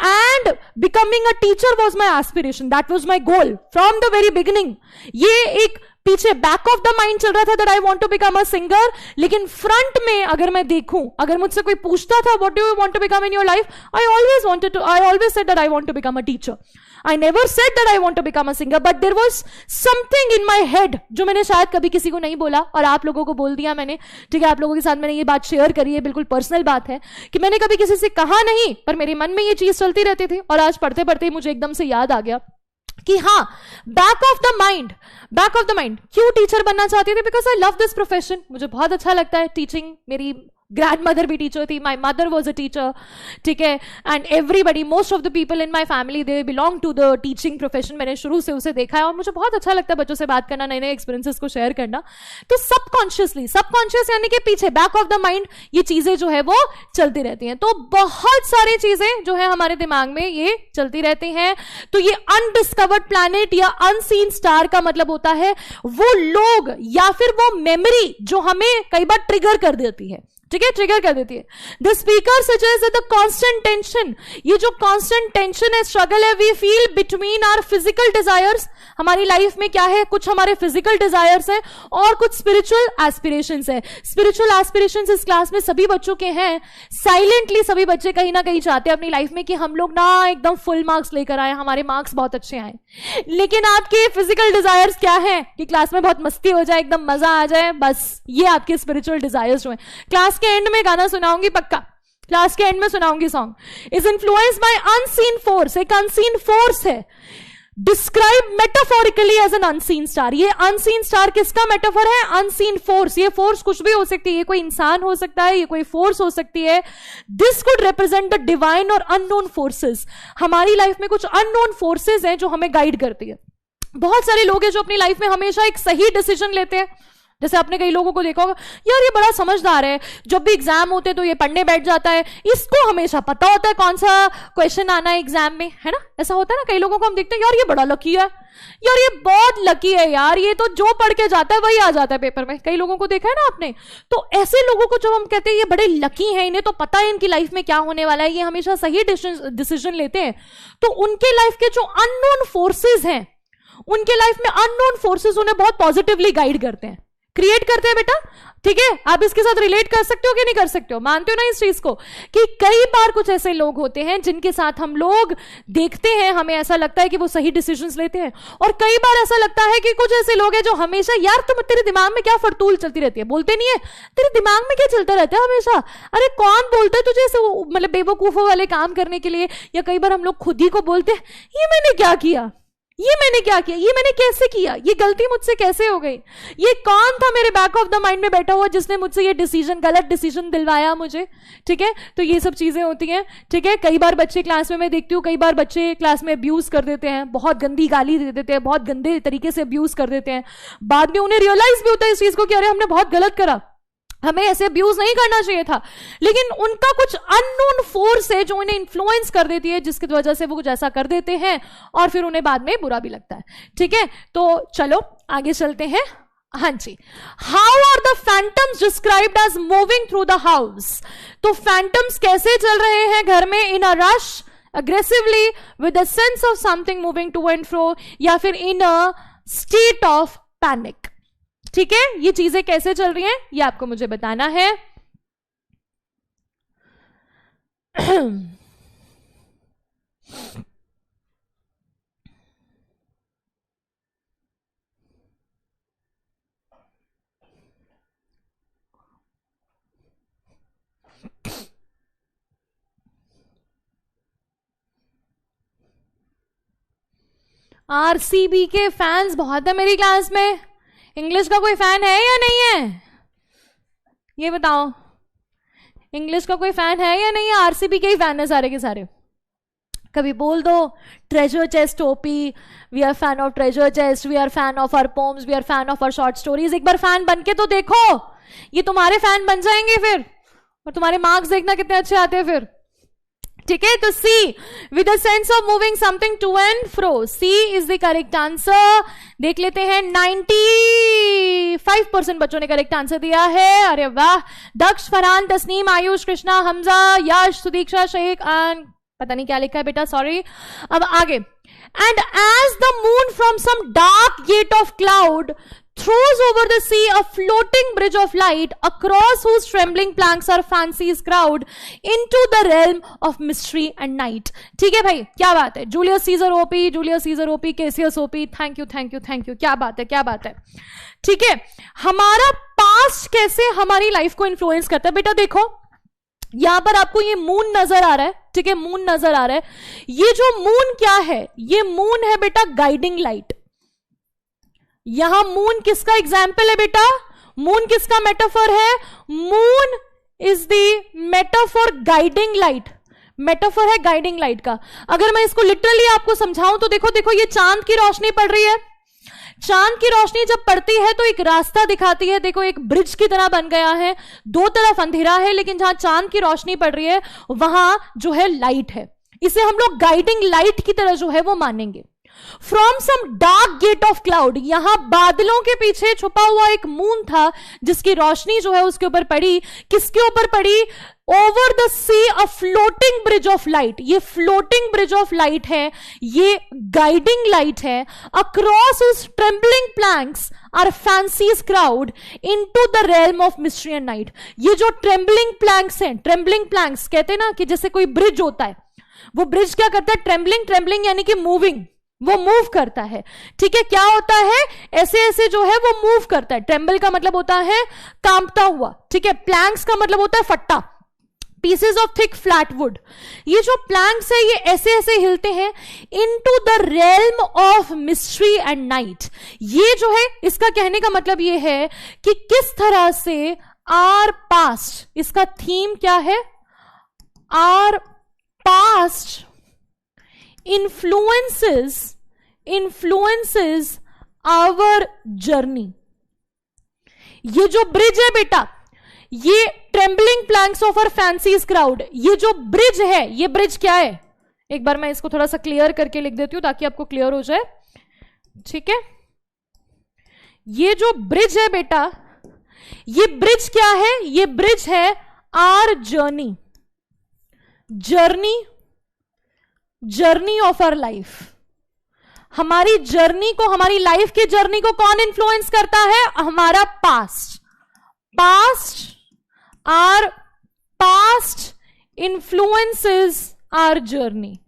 and becoming a teacher was my aspiration, that was my goal from the very beginning। ये एक पीछे बैक ऑफ द माइंड चल रहा था that I want to become a singer, लेकिन front में अगर मैं देखूं, अगर मुझसे कोई पूछता था what do you want to become in your life, I always said that I want to become a teacher. I never said that I want to become a singer, but there was something in my head जो मैंने शायद कभी किसी को नहीं बोला और आप लोगों को बोल दिया मैंने। ठीक है, आप लोगों के साथ मैंने ये बात शेयर करी है, बिल्कुल पर्सनल बात है कि मैंने कभी किसी से कहा नहीं, पर मेरे मन में ये चीज चलती रहती थी। और आज पढ़ते पढ़ते मुझे एकदम से याद आ गया कि हाँ, बैक ऑफ द माइंड क्यों टीचर बनना चाहती थी? Because I love this profession, मुझे बहुत अच्छा लगता है टीचिंग। मेरी ग्रैंडमदर भी टीचर थी, my mother was a teacher. ठीक है, and everybody, most of the people in my family they belong to the teaching profession. मैंने शुरू से उसे देखा है और मुझे बहुत अच्छा लगता है बच्चों से बात करना, नए नए एक्सपीरियंसेस को शेयर करना। तो सबकॉन्शियस यानी कि पीछे बैक ऑफ द माइंड ये चीजें जो है वो चलती रहती हैं। तो बहुत सारी चीजें जो है हमारे दिमाग में ये चलती रहती हैं। तो ये अनडिस्कवर्ड प्लैनेट या अनसीन स्टार का मतलब होता है वो लोग या फिर वो मेमोरी जो हमें कई बार ट्रिगर कर देती है। ठीक है, ट्रिगर कर देती है। The speaker suggest the constant tension, ये जो कांस्टेंट टेंशन है, स्ट्रगल है, we feel between our physical desires. हमारी लाइफ में क्या है, कुछ हमारे फिजिकल डिजायर्स हैं और कुछ स्पिरिचुअल एस्पिरेशंस है। स्पिरिचुअल एस्पिरेशंस इस क्लास में सभी बच्चों के हैं। साइलेंटली सभी बच्चे कहीं ना कहीं चाहते हैं अपनी लाइफ में कि हम लोग ना एकदम फुल मार्क्स लेकर आए, हमारे मार्क्स बहुत अच्छे आए। लेकिन आपके फिजिकल डिजायर्स क्या है कि क्लास में बहुत मस्ती हो जाए, एकदम मजा आ जाए, बस ये आपके स्पिरिचुअल डिजायर्स जो है। क्लास के एंड में गाना सुनाऊंगी, पक्का क्लास के एंड में सुनाऊंगी song. Is influenced by unseen force, एक अनसीन फोर्स है। Describe metaphorically as an unseen star, ये अनसीन स्टार किसका मेटाफोर है? Unseen force. ये फोर्स कुछ भी हो सकती है, ये कोई इंसान हो सकता है, ये कोई फोर्स हो सकती है। This could represent the divine और अननोन फोर्सेस। हमारी लाइफ में कुछ अननोन फोर्सेस हैं जो हमें गाइड करती है। बहुत सारे लोग हैं जो अपनी लाइफ में हमेशा एक सही डिसीजन लेते हैं। जैसे आपने कई लोगों को देखा होगा, यार ये बड़ा समझदार है, जब भी एग्जाम होते तो ये पढ़ने बैठ जाता है, इसको हमेशा पता होता है कौन सा क्वेश्चन आना है एग्जाम में, है ना? ऐसा होता है ना, कई लोगों को हम देखते हैं यार ये बड़ा लकी है, यार ये बहुत लकी है, यार ये तो जो पढ़ के जाता है वही आ जाता है पेपर में। कई लोगों को देखा है ना आपने। तो ऐसे लोगों को जब हम कहते हैं ये बड़े लकी हैं, इन्हें तो पता है इनकी लाइफ में क्या होने वाला है, ये हमेशा सही डिसीजन लेते हैं, तो उनके लाइफ के जो अननोन फोर्सेज हैं, उनके लाइफ में अननोन फोर्सेज उन्हें बहुत पॉजिटिवली गाइड करते हैं। क्रिएट करते हैं बेटा, ठीक है। आप इसके साथ रिलेट कर सकते हो कि नहीं कर सकते हो, मानते हो ना इस चीज को कि कई बार कुछ ऐसे लोग होते हैं जिनके साथ हम लोग देखते हैं, हमें ऐसा लगता है कि वो सही डिसीजंस लेते हैं, और कई बार ऐसा लगता है कि कुछ ऐसे लोग हैं जो हमेशा, यार तुम तेरे दिमाग में क्या फरतूल चलती रहती है, बोलते नहीं है तेरे दिमाग में क्या चलता रहता है हमेशा, अरे कौन बोलता है तुझे ऐसे मतलब बेवकूफों वाले काम करने के लिए। या कई बार हम लोग खुद ही को बोलते हैं ये मैंने क्या किया, ये मैंने क्या किया, ये मैंने कैसे किया, ये गलती मुझसे कैसे हो गई, ये कौन था मेरे बैक ऑफ द माइंड में बैठा हुआ जिसने मुझसे ये डिसीजन, गलत डिसीजन दिलवाया मुझे, ठीक है। तो ये सब चीजें होती हैं, ठीक है। कई बार बच्चे क्लास में, मैं देखती हूँ कई बार बच्चे क्लास में अब्यूज कर देते हैं, बहुत गंदी गाली दे देते हैं, बहुत गंदे तरीके से अब्यूज कर देते हैं, बाद में उन्हें रियलाइज भी होता है इस चीज को कि अरे हमने बहुत गलत करा, हमें ऐसे अब्यूज नहीं करना चाहिए था, लेकिन उनका कुछ अननोन फोर्स है जो उन्हें इन्फ्लुएंस कर देती है, जिसकी वजह से वो कुछ ऐसा कर देते हैं और फिर उन्हें बाद में बुरा भी लगता है, ठीक है। तो चलो आगे चलते हैं। हाँ जी, how are the phantoms described as moving through the house. तो फैंटम्स कैसे चल रहे हैं घर में, in a rush, aggressively, with a sense of something moving to and fro, या फिर in a state of panic, ठीक है। ये चीजें कैसे चल रही हैं ये आपको मुझे बताना है। आरसीबी के फैंस बहुत है मेरी क्लास में, इंग्लिश का कोई फैन है या नहीं है, ये बताओ, इंग्लिश का कोई फैन है या नहीं है, आरसीबी के ही फैन है सारे के सारे, कभी बोल दो treasure chest OP, we are fan of treasure chest, we are fan of our poems, we are fan of our short stories. एक बार फैन बन के तो देखो, ये तुम्हारे फैन बन जाएंगे फिर, और तुम्हारे मार्क्स देखना कितने अच्छे आते हैं फिर, ठीक है। तो C, with a sense of moving something to and fro, C is the correct answer. देख लेते हैं, 95% बच्चों ने करेक्ट आंसर दिया है, अरे वाह। दक्ष, फरहान, तस्नीम, आयुष, कृष्णा, हमजा, यश, सुदीक्षा, शेख, एंड पता नहीं क्या लिखा है बेटा, सॉरी। अब आगे, and as the moon from some dark gate of cloud throws over the sea a floating bridge of light across whose trembling planks are fancies crowd into the realm of mystery and night। ठीक है भाई, क्या बात है, Julius Caesar OP, Julius Caesar OP, Cassius OP, thank you thank you thank you, क्या बात है क्या बात है, ठीक है। हमारा पास्ट कैसे हमारी लाइफ को इन्फ्लुएंस करता है, बेटा देखो यहां पर आपको ये मून नजर आ रहा है, ठीक है, मून नजर आ रहा है। ये जो मून क्या है, ये मून है बेटा गाइडिंग लाइट। यहां मून किसका एग्जाम्पल है बेटा, मून किसका मेटाफर है, moon is the metaphor guiding light, metaphor है गाइडिंग लाइट का। अगर मैं इसको लिटरली आपको समझाऊं तो देखो देखो, ये चांद की रोशनी पड़ रही है, चांद की रोशनी जब पड़ती है तो एक रास्ता दिखाती है, देखो एक ब्रिज की तरह बन गया है, दो तरफ अंधेरा है, लेकिन जहां चांद की रोशनी पड़ रही है वहां जो है लाइट है, इसे हम लोग गाइडिंग लाइट की तरह जो है वो मानेंगे। From some dark gate of cloud, यहां बादलों के पीछे छुपा हुआ एक मून था जिसकी रोशनी जो है उसके ऊपर पड़ी, किसके ऊपर पड़ी, over the sea a floating bridge of light, ये फ्लोटिंग ब्रिज ऑफ लाइट है, ये गाइडिंग लाइट है। अक्रॉस उस trembling planks our fancies crowd into the realm of mystery and night. ये जो ट्रेम्बलिंग प्लैंक्स हैं, ट्रेम्बलिंग प्लैंक्स कहते हैं ना कि जैसे कोई ब्रिज होता है, वो ब्रिज क्या करता है, ट्रेम्बलिंग, ट्रेम्बलिंग यानी कि मूविंग, वो मूव करता है, ठीक है। क्या होता है, ऐसे ऐसे जो है वो मूव करता है, ट्रेम्बल का मतलब होता है कांपता हुआ, ठीक है। प्लैंक्स का मतलब होता है फट्टा, pieces of thick flat would. ये जो प्लैंक्स है ये ऐसे ऐसे हिलते हैं into the realm of mystery and night. ये जो है इसका कहने का मतलब ये है कि किस तरह से आर पास्ट, इसका थीम क्या है, our past influences our journey। ये जो ब्रिज है बेटा, ये trembling planks of our fancies crowd, ये जो ब्रिज है, ये ब्रिज क्या है, एक बार मैं इसको थोड़ा सा क्लियर करके लिख देती हूं ताकि आपको क्लियर हो जाए, ठीक है। ये जो ब्रिज है बेटा, ये ब्रिज क्या है, ये ब्रिज है our journey, journey of our life. हमारी जर्नी को, हमारी लाइफ की जर्नी को कौन इन्फ्लुएंस करता है? हमारा पास्ट। Our past influences our journey.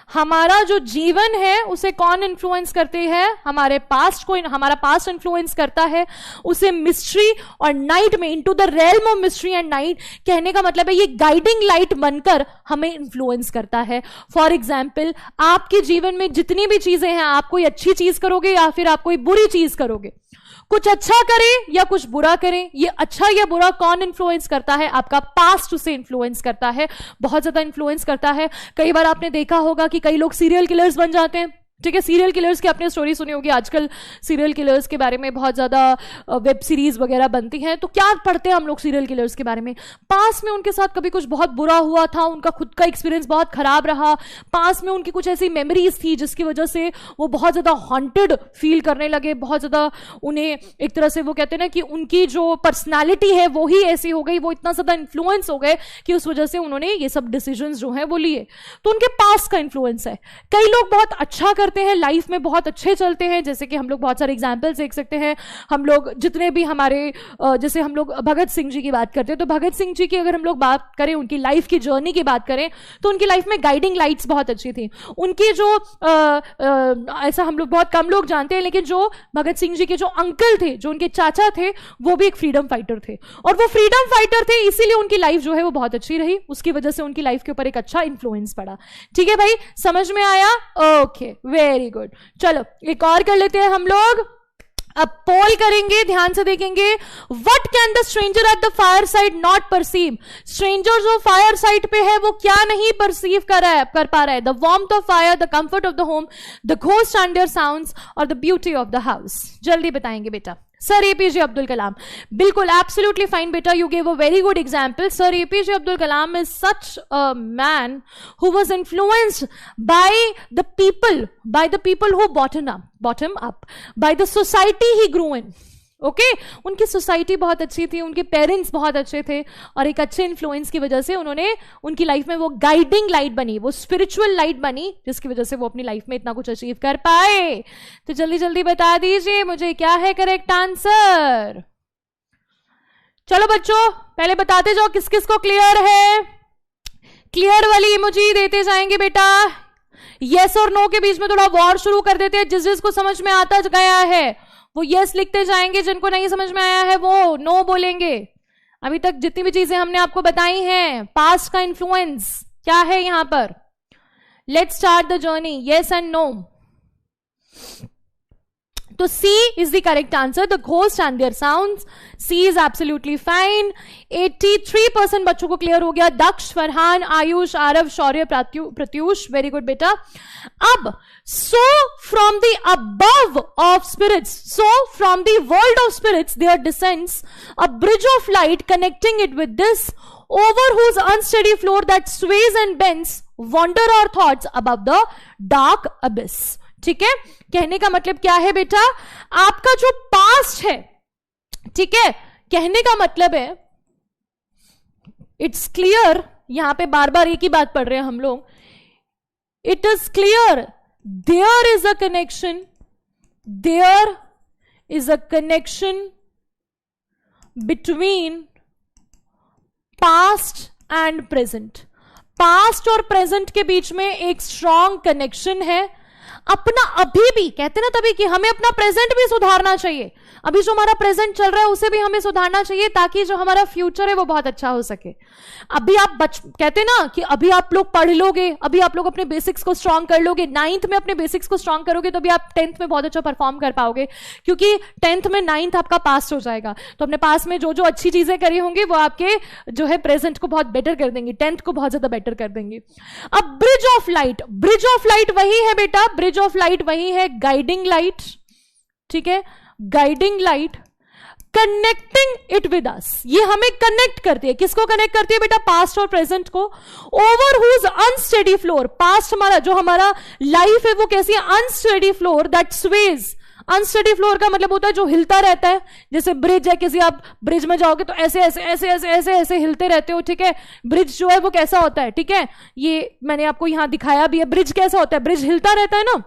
हमारा जो जीवन है उसे कौन इन्फ्लुएंस करती है? हमारे पास्ट को, हमारा पास्ट इन्फ्लुएंस करता है उसे मिस्ट्री और नाइट में, into the realm of mystery and night, कहने का मतलब है ये गाइडिंग लाइट बनकर हमें इन्फ्लुएंस करता है। फॉर एग्जाम्पल, आपके जीवन में जितनी भी चीजें हैं, आप कोई अच्छी चीज करोगे या फिर आप कोई बुरी चीज करोगे, कुछ अच्छा करें या कुछ बुरा करें, ये अच्छा या बुरा कौन इन्फ्लुएंस करता है? आपका पास्ट उसे इन्फ्लुएंस करता है, बहुत ज्यादा इन्फ्लुएंस करता है। कई बार आपने देखा होगा कि कई लोग सीरियल किलर्स बन जाते हैं, ठीक है। सीरियल किलर्स की आपने स्टोरी सुनी होगी, आजकल सीरियल किलर्स के बारे में बहुत ज्यादा वेब सीरीज वगैरह बनती हैं। तो क्या पढ़ते हैं हम लोग सीरियल किलर्स के बारे में? पास में उनके साथ कभी कुछ बहुत बुरा हुआ था, उनका खुद का एक्सपीरियंस बहुत खराब रहा, पास में उनकी कुछ ऐसी मेमोरीज थी जिसकी वजह से वो बहुत ज्यादा हॉन्टेड फील करने लगे, बहुत ज्यादा उन्हें एक तरह से वो कहते हैं ना कि उनकी जो पर्सनैलिटी है वो ही ऐसी हो गई, वो इतना ज्यादा इन्फ्लुएंस हो गए कि उस वजह से उन्होंने ये सब डिसीजंस जो है वो लिए। तो उनके पास का इन्फ्लुएंस है। कई लोग बहुत अच्छा करते हैं, लाइफ में बहुत अच्छे चलते हैं, जैसे कि हम लोग बहुत सारे एग्जांपल्स देख सकते हैं। हम लोग जितने भी हमारे, जैसे हम लोग भगत सिंह जी की बात करते हैं, तो भगत सिंह जी की अगर हम लोग बात करें, उनकी लाइफ की जर्नी की बात करें, तो उनकी लाइफ में गाइडिंग लाइट्स बहुत अच्छी थी। उनकी जो ऐसा हम लोग बहुत कम लोग जानते हैं, लेकिन जो भगत सिंह जी के जो अंकल थे, जो उनके चाचा थे, वो भी एक फ्रीडम फाइटर थे, और वो फ्रीडम फाइटर थे इसीलिए उनकी लाइफ जो है वो बहुत अच्छी रही, उसकी वजह से उनकी लाइफ के ऊपर एक अच्छा इंफ्लुएंस पड़ा। ठीक है भाई, समझ में आया? Okay, very good. चलो एक और कर लेते हैं हम लोग। अब पोल करेंगे, ध्यान से देखेंगे। What can the stranger at the fire side not perceive? Stranger जो फायर साइड पे है वो क्या नहीं परसीव कर पा रहा है? The warmth of fire, the comfort of the home, the ghost under sounds और the beauty of the house. जल्दी बताएंगे बेटा। सर एपीजे अब्दुल कलाम, बिल्कुल, एब्सोल्युटली फाइन बेटा, you gave a very good example. Sir A P J Abdul Kalam is such a man who was influenced by the people who bottom up, by the society he grew in. Okay, उनकी society बहुत अच्छी थी, उनके parents बहुत अच्छे थे, और एक अच्छे इन्फ्लुएंस की वजह से उन्होंने, उनकी लाइफ में वो गाइडिंग लाइट बनी, वो स्पिरिचुअल लाइट बनी, जिसकी वजह से वो अपनी लाइफ में इतना कुछ अचीव कर पाए। तो जल्दी जल्दी बता दीजिए मुझे क्या है करेक्ट आंसर। चलो बच्चों, पहले बताते जाओ किस किस को क्लियर है। क्लियर वाली इमोजी देते जाएंगे बेटा। यस और नो के बीच में थोड़ा वॉर शुरू कर देते हैं। जिस जिसको समझ में आता गया है वो यस लिखते जाएंगे, जिनको नहीं समझ में आया है वो नो बोलेंगे। अभी तक जितनी भी चीजें हमने आपको बताई हैं, पास्ट का इन्फ्लुएंस क्या है यहां पर। Let's start the journey, yes and no. तो C is the correct answer, the ghost and their sounds. C is absolutely fine. 83% बच्चों को क्लियर हो गया। दक्ष, फरहान, आयुष, आरव, शौर्य, प्रत्युष, वेरी गुड बेटा। अब so from the above of spirits, so from the world of spirits there descends a bridge of light connecting it with this, over whose unsteady floor that sways and bends wander our thoughts above the dark abyss. ठीक है, कहने का मतलब क्या है बेटा? आपका जो पास्ट है, ठीक है, कहने का मतलब है, इट्स क्लियर, यहां पे बार बार एक ही बात पढ़ रहे हैं हम लोग। It is clear, there is a connection, there is a connection between past and present. Past और प्रेजेंट के बीच में एक स्ट्रॉन्ग कनेक्शन है। अपना अभी भी कहते ना तभी कि हमें अपना प्रेजेंट भी सुधारना चाहिए। अभी जो हमारा प्रेजेंट चल रहा है उसे भी हमें सुधारना चाहिए, ताकि जो हमारा फ्यूचर है वो बहुत अच्छा हो सके। अभी आप कहते ना कि अभी आप लोग पढ़ लोगे, अभी आप लोग अपने बेसिक्स को स्ट्रांग कर लोगे, 9th में अपने बेसिक्स को स्ट्रांग करोगे तो भी आप 10th में बहुत अच्छा परफॉर्म कर पाओगे, क्योंकि 10th में 9th आपका पास हो जाएगा। तो अपने पास में जो जो अच्छी चीजें करी होंगी वो आपके जो है प्रेजेंट को बहुत बेटर कर देंगी, 10th को बहुत ज्यादा बेटर कर देंगी। अब bridge of light, bridge of light वही है बेटा, ब्रिज ऑफ लाइट वही है गाइडिंग लाइट, ठीक है, guiding light connecting it with us. ये हमें कनेक्ट करती है, किसको कनेक्ट करती है बेटा? पास्ट और प्रेजेंट को। Over whose unsteady floor, past हमारा जो हमारा लाइफ है वो कैसी है? Unsteady floor that sways. Unsteady floor का मतलब होता है जो हिलता रहता है, जैसे ब्रिज है, किसी आप ब्रिज में जाओगे तो ऐसे ऐसे ऐसे ऐसे ऐसे ऐसे हिलते रहते हो, ठीक है। ब्रिज जो है वो कैसा होता है, ठीक है, ये मैंने आपको यहां दिखाया भी है। ब्रिज कैसा होता है? ब्रिज हिलता रहता है ना,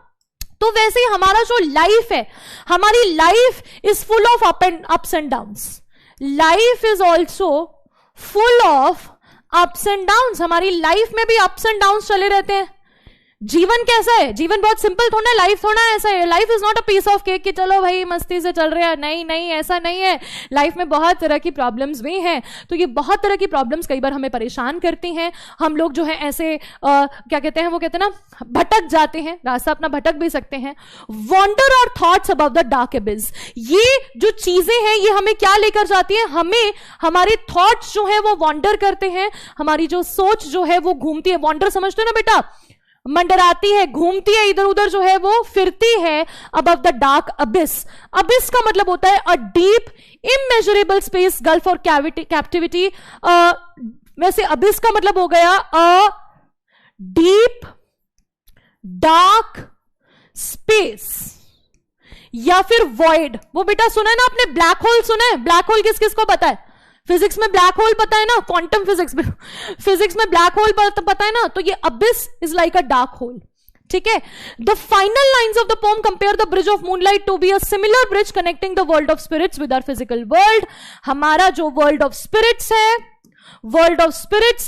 तो वैसे ही हमारा जो लाइफ है, हमारी life is full of ups and downs. Life is also full of ups and downs. हमारी लाइफ में भी अप्स एंड डाउन्स चले रहते हैं. जीवन कैसा है? जीवन बहुत सिंपल थोड़ा, लाइफ थोड़ा ऐसा है. Life is not a piece of cake कि चलो भाई मस्ती से चल रहा है. नहीं नहीं, ऐसा नहीं है. लाइफ में बहुत तरह की प्रॉब्लम्स भी हैं. तो ये बहुत तरह की प्रॉब्लम्स कई बार हमें परेशान करती हैं. हम लोग जो है ऐसे क्या कहते हैं, वो कहते हैं ना, भटक जाते हैं. रास्ता अपना भटक भी सकते हैं. वॉन्डर और थॉट्स अबव द डार्क एबिस. ये जो चीजें हैं ये हमें क्या लेकर जाती है? हमें हमारे थॉट्स जो है वो वॉन्डर करते हैं. हमारी जो सोच जो है वो घूमती है. वॉन्डर समझते हो ना बेटा? मंडराती है, घूमती है, इधर उधर जो है वो फिरती है. Above the dark Abish. Abish का मतलब होता है a deep immeasurable space, gulf और कैप्टिविटी. वैसे अबिस का मतलब हो गया अ डीप डार्क स्पेस या फिर वॉइड. वो बेटा सुना है ना आपने, ब्लैक होल सुना है? ब्लैक होल किस किस को पता है? फिजिक्स में ब्लैक होल पता है ना, क्वांटम फिजिक्स में ब्लैक होल पता है ना. तो ये abyss is like a dark hole. ठीक है. The final lines of the poem compare the bridge of moonlight to be a similar bridge connecting the world of spirits with our physical world. हमारा जो world of spirits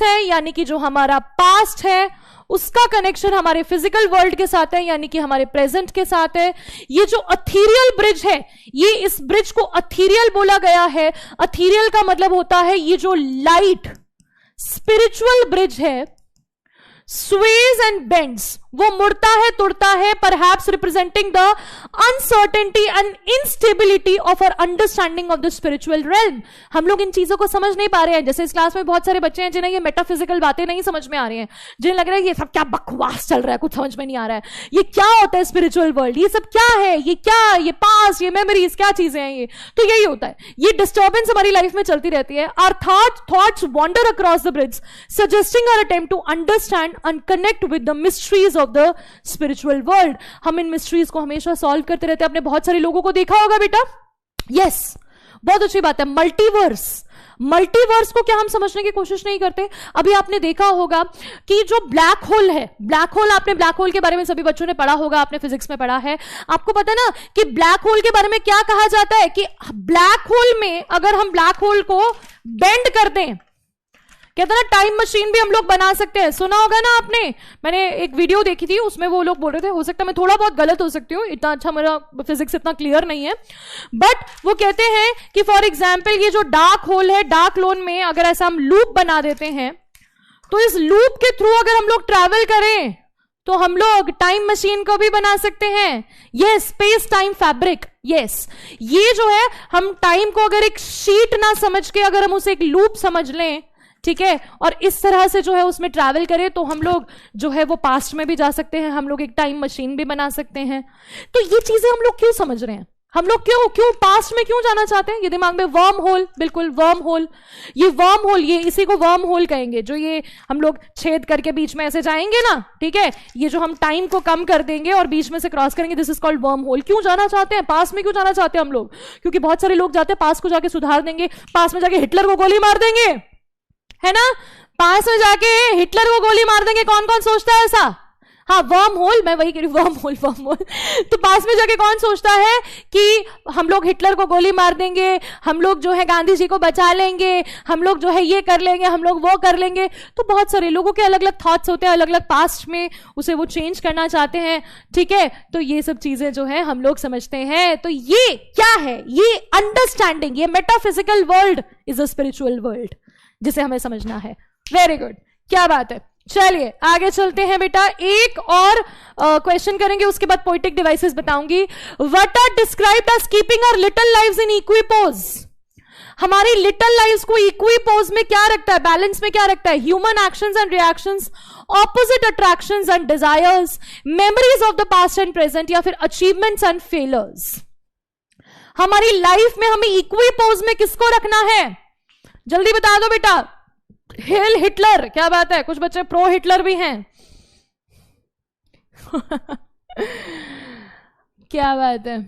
है, यानी कि जो हमारा past है, उसका कनेक्शन हमारे फिजिकल वर्ल्ड के साथ है, यानी कि हमारे प्रेजेंट के साथ है. ये जो अथीरियल ब्रिज है, ये इस ब्रिज को अथीरियल बोला गया है. अथीरियल का मतलब होता है ये जो लाइट स्पिरिचुअल ब्रिज है, स्वेज एंड बेंड्स, वो मुड़ता है, तुड़ता है, perhaps representing the uncertainty and instability of our understanding of the spiritual realm. हम लोग इन चीजों को समझ नहीं पा रहे हैं. जैसे इस क्लास में बहुत सारे बच्चे हैं जिन्हें ये मेटाफिजिकल बातें नहीं समझ में आ रही हैं, जिन्हें लग रहा है ये सब क्या बकवास चल रहा है, कुछ समझ में नहीं आ रहा है. ये क्या होता है स्पिरिचुअल वर्ल्ड? ये सब क्या है? ये क्या, ये पास्ट, ये मेमोरीज, क्या चीजें हैं ये? तो यही होता है. ये डिस्टर्बेंस हमारी लाइफ में चलती रहती है. Our thoughts wander across the bridge, suggesting our attempt to understand and connect with the mysteries of the spiritual world. हम इन मिस्ट्रीज को हमेशा सॉल्व करते रहते हैं. आपने बहुत सारे लोगों को देखा होगा बेटा. यस, बहुत अच्छी बात है. मल्टीवर्स को क्या हम समझने की कोशिश नहीं करते? अभी आपने देखा होगा कि जो ब्लैक होल है, ब्लैक होल, आपने ब्लैक होल के बारे में सभी बच्चों ने पढ़ा होगा, आपने फिजिक्स में पढ़ा है. आपको पता ना कि ब्लैक होल के बारे में क्या कहा जाता है कि ब्लैक होल में अगर हम ब्लैक होल को बेंड कर दें, कहते ना टाइम मशीन भी हम लोग बना सकते हैं. सुना होगा ना आपने. मैंने एक वीडियो देखी थी, उसमें वो लोग बोल रहे थे, हो सकता है मैं थोड़ा बहुत गलत हो सकती हूँ, इतना अच्छा मेरा फिजिक्स इतना क्लियर नहीं है, बट वो कहते हैं कि फॉर एग्जाम्पल ये जो डार्क होल है, डार्क लोन में अगर ऐसा हम लूप बना देते हैं, तो इस लूप के थ्रू अगर हम लोग ट्रैवल करें तो हम लोग टाइम मशीन को भी बना सकते हैं. ये स्पेस टाइम फैब्रिक. यस, ये जो है, हम टाइम को अगर एक शीट ना समझ के अगर हम उसे एक लूप समझ लें, ठीक है, और इस तरह से जो है उसमें ट्रैवल करें, तो हम लोग जो है वो पास्ट में भी जा सकते हैं, हम लोग एक टाइम मशीन भी बना सकते हैं. तो ये चीजें हम लोग क्यों समझ रहे हैं? हम लोग क्यों पास्ट में क्यों जाना चाहते हैं? ये दिमाग में वर्म होल, बिल्कुल वर्म होल, ये वर्म होल, ये इसी को वर्म होल कहेंगे. जो ये हम लोग छेद करके बीच में ऐसे जाएंगे ना, ठीक है, ये जो हम टाइम को कम कर देंगे और बीच में से क्रॉस करेंगे, this is called worm hole. क्यों जाना चाहते हैं पास्ट में? क्यों जाना चाहते हैं हम लोग? क्योंकि बहुत सारे लोग जाते हैं पास्ट को जाके सुधार देंगे, पास्ट में जाके हिटलर को गोली मार देंगे, है ना, पास में जाके हिटलर को गोली मार देंगे. कौन कौन सोचता है ऐसा? हाँ, वर्म होल, मैं वही कह रही हूं, वर्म होल. तो पास में जाके कौन सोचता है कि हम लोग हिटलर को गोली मार देंगे, हम लोग जो है गांधी जी को बचा लेंगे, हम लोग जो है ये कर लेंगे, हम लोग वो कर लेंगे. तो बहुत सारे लोगों के अलग अलग थॉट्स होते हैं, अलग अलग पास्ट में उसे वो चेंज करना चाहते हैं. ठीक है, तो ये सब चीजें जो है हम लोग समझते हैं. तो ये क्या है? ये अंडरस्टैंडिंग, ये metaphysical world is a spiritual world, जिसे हमें समझना है. वेरी गुड, क्या बात है. चलिए आगे चलते हैं बेटा. एक और क्वेश्चन करेंगे, उसके बाद पोएटिक डिवाइसेस बताऊंगी. What are described as keeping our little lives in equipoise. हमारी लिटिल लाइव्स को इक्विपोज में क्या रखता है, बैलेंस में क्या रखता है? Human actions and reactions, opposite attractions and desires, memories of the past and present, या फिर अचीवमेंट्स एंड फेलर्स. हमारी लाइफ में हमें इक्विपोज में किसको रखना है? जल्दी बता दो बेटा. Hello Hitler. क्या बात है, कुछ बच्चे प्रो हिटलर भी हैं. क्या बात है.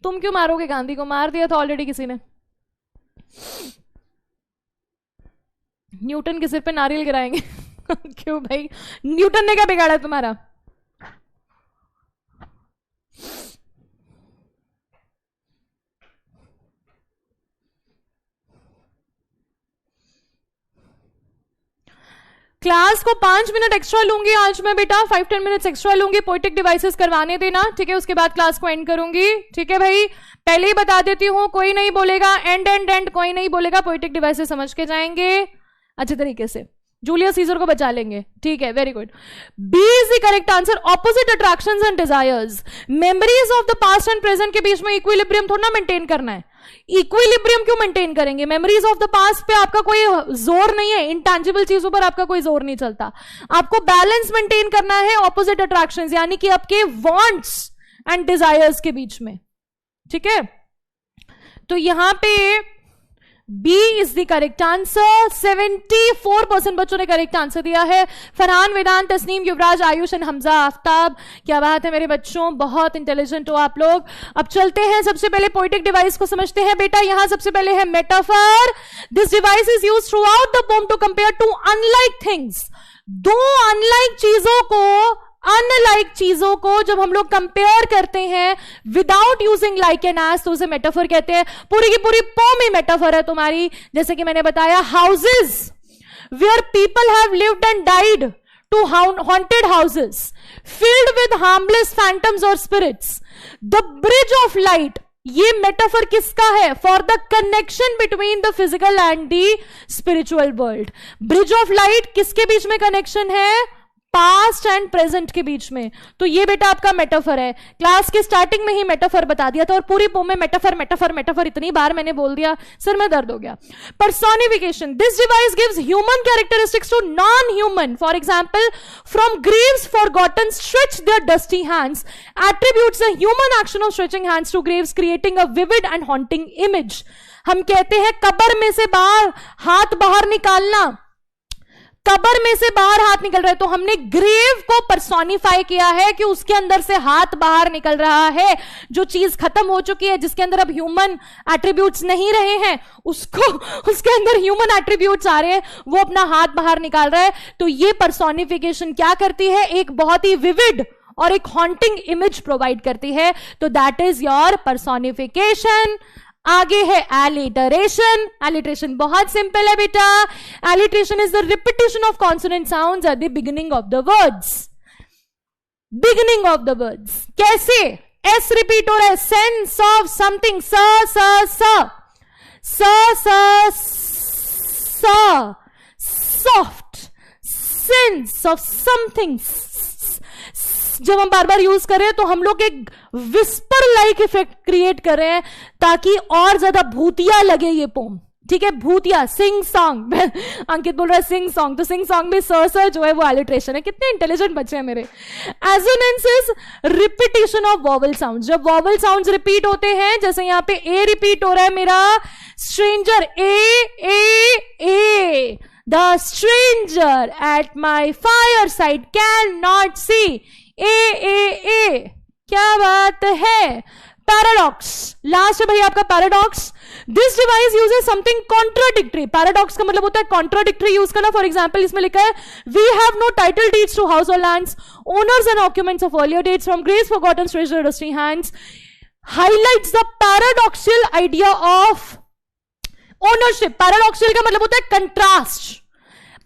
तुम क्यों मारोगे गांधी को? मार दिया था ऑलरेडी किसी ने. न्यूटन के सिर पे नारियल गिराएंगे. क्यों भाई, न्यूटन ने क्या बिगाड़ा तुम्हारा? क्लास को 5 मिनट एक्स्ट्रा लूंगी आज मैं बेटा, 5-10 मिनट्स एक्स्ट्रा लूंगी, पोएटिक डिवाइसेस करवाने देना, ठीक है? उसके बाद क्लास को एंड करूंगी, ठीक है भाई? पहले ही बता देती हूं, कोई नहीं बोलेगा एंड कोई नहीं बोलेगा, पोएटिक डिवाइसेस समझ के जाएंगे अच्छे तरीके से, जूलियस सीजर को बचा लेंगे, ठीक है? Very good. B is the correct answer, opposite attractions and desires. Memories of the past and present के बीच में इक्विलिब्रियम थोड़ा मेंटेन करना है। इक्विलिब्रियम क्यों मेंटेन करेंगे? मेमोरीज ऑफ द पास्ट पे आपका कोई जोर नहीं है, इंटैंजिबल चीजों पर आपका कोई जोर नहीं चलता। आपको बैलेंस मेंटेन करना है ऑपोजिट अट्रैक्शंस, यानी कि आपके वांट्स एंड डिजायर्स के बीच में, ठीक है? तो यहां पे B is the correct answer. 74% बच्चों ने करेक्ट आंसर दिया है। फरहान, वेदांत, तस्नीम, युवराज, आयुष एंड हमजा, आफ्ताब, क्या बात है मेरे बच्चों, बहुत इंटेलिजेंट हो आप लोग। अब चलते हैं, सबसे पहले पोएटिक डिवाइस को समझते हैं बेटा। यहां सबसे पहले है metaphor. This device is used throughout the poem to compare two unlike things. दो अनलाइक चीजों को जब हम लोग कंपेयर करते हैं without using like and as, तो उसे मेटाफर कहते हैं। पूरी की पूरी पोम ही मेटाफर है तुम्हारी। जैसे कि मैंने बताया, houses where people have lived and died to haunted houses filled with harmless phantoms और spirits. The bridge of light, ये मेटाफर किसका है? For the connection between the physical and the spiritual world. Bridge of light किसके बीच में connection है? Past and present के बीच में। तो ये बेटा आपका मेटाफर है। क्लास के स्टार्टिंग में ही मेटाफर बता दिया था और पूरी पोम में मेटाफर मेटाफर मेटाफर इतनी बार मैंने बोल दिया, सर में दर्द हो गया। Personification, this device gives human characteristics to non human. For example, from graves forgotten stretch their dusty hands attributes a human action of stretching hands to graves, creating a vivid and haunting image. हम कहते हैं कब्र में से हाथ बाहर निकालना, कब्र में से बाहर हाथ निकल रहा है, तो हमने ग्रेव को पर्सोनिफाई किया है कि उसके अंदर से हाथ बाहर निकल रहा है। जो चीज खत्म हो चुकी है, जिसके अंदर अब ह्यूमन एट्रीब्यूट्स नहीं रहे हैं, उसके अंदर ह्यूमन एट्रीब्यूट्स आ रहे हैं, वो अपना हाथ बाहर निकाल रहा है। तो ये पर्सोनिफिकेशन क्या करती है? एक बहुत ही विविड और एक हॉन्टिंग इमेज प्रोवाइड करती है। तो दैट इज योर पर्सोनिफिकेशन। आगे है एलिटरेशन। एलिटरेशन बहुत सिंपल है बेटा। Alliteration is the repetition of consonant sounds at the beginning of the words. Beginning of the words कैसे? एस रिपीट हो रहा है, sense of something, soft, sense of something. जब हम बार बार यूज कर रहे हैं तो हम लोग एक विस्पर लाइक इफेक्ट क्रिएट कर रहे हैं ताकि और ज्यादा भूतिया लगे ये पोम, ठीक है? भूतिया, सिंग सॉन्ग। अंकित बोल रहा है सिंग सॉन्ग, तो सिंग सॉन्ग में स जो है वो एलिट्रेशन है। कितने इंटेलिजेंट बच्चे हैं मेरे। Assonance is repetition of vowel sounds. जब वॉवल साउंड्स रिपीट होते हैं, जैसे यहां पे ए रिपीट हो रहा है मेरा, stranger, a the stranger at my fireside can not see, ए क्या बात है। पैराडॉक्स, लास्ट है भाई आपका paradox. This device uses something contradictory. Paradox का मतलब होता है कॉन्ट्राडिक्टरी यूज करना। फॉर एग्जांपल, इसमें लिखा है we have no title deeds to house और lands, owners and occupants of earlier dates from graves forgotten stretched dusty hands, highlights the paradoxical idea of ownership. Paradoxical का मतलब होता है contrast.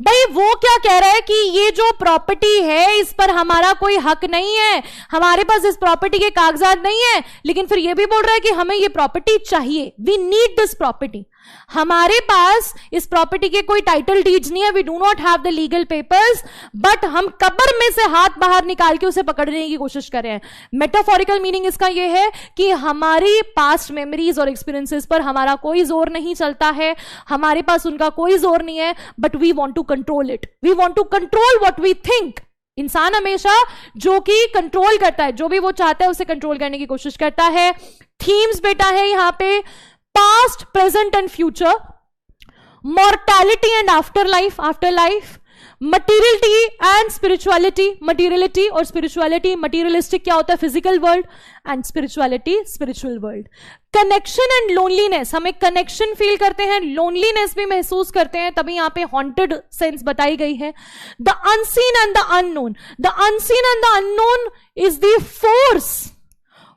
भाई वो क्या कह रहा है कि ये जो प्रॉपर्टी है इस पर हमारा कोई हक नहीं है, हमारे पास इस प्रॉपर्टी के कागजात नहीं है, लेकिन फिर ये भी बोल रहा है कि हमें ये प्रॉपर्टी चाहिए, वी नीड दिस प्रॉपर्टी। हमारे पास इस प्रॉपर्टी के कोई टाइटल डीड्स नहीं है, we do not have the legal papers, but हम कब्र में से हाथ बाहर निकाल के उसे पकड़ने की कोशिश कर रहे हैं। मेटाफोरिकल मीनिंग इसका यह है कि हमारी पास्ट मेमोरीज और एक्सपीरियंसेस पर हमारा कोई जोर नहीं चलता है, हमारे पास उनका कोई जोर नहीं है, but we want to control it, we want to control what we think. इंसान हमेशा जो कि कंट्रोल करता है, जो भी वो चाहता है उसे कंट्रोल करने की कोशिश करता है। थीम्स बेटा है यहां पे past, present and future, mortality and afterlife, materiality and spirituality, materiality और स्पिरिचुअलिटी, मटीरियलिस्टिक क्या होता है? Physical world, and spirituality spiritual world. Connection and loneliness, हम एक कनेक्शन फील करते हैं, लोनलीनेस भी महसूस करते हैं, तभी यहां पे हॉन्टेड सेंस बताई गई है। The unseen and the unknown, the unseen and the unknown is the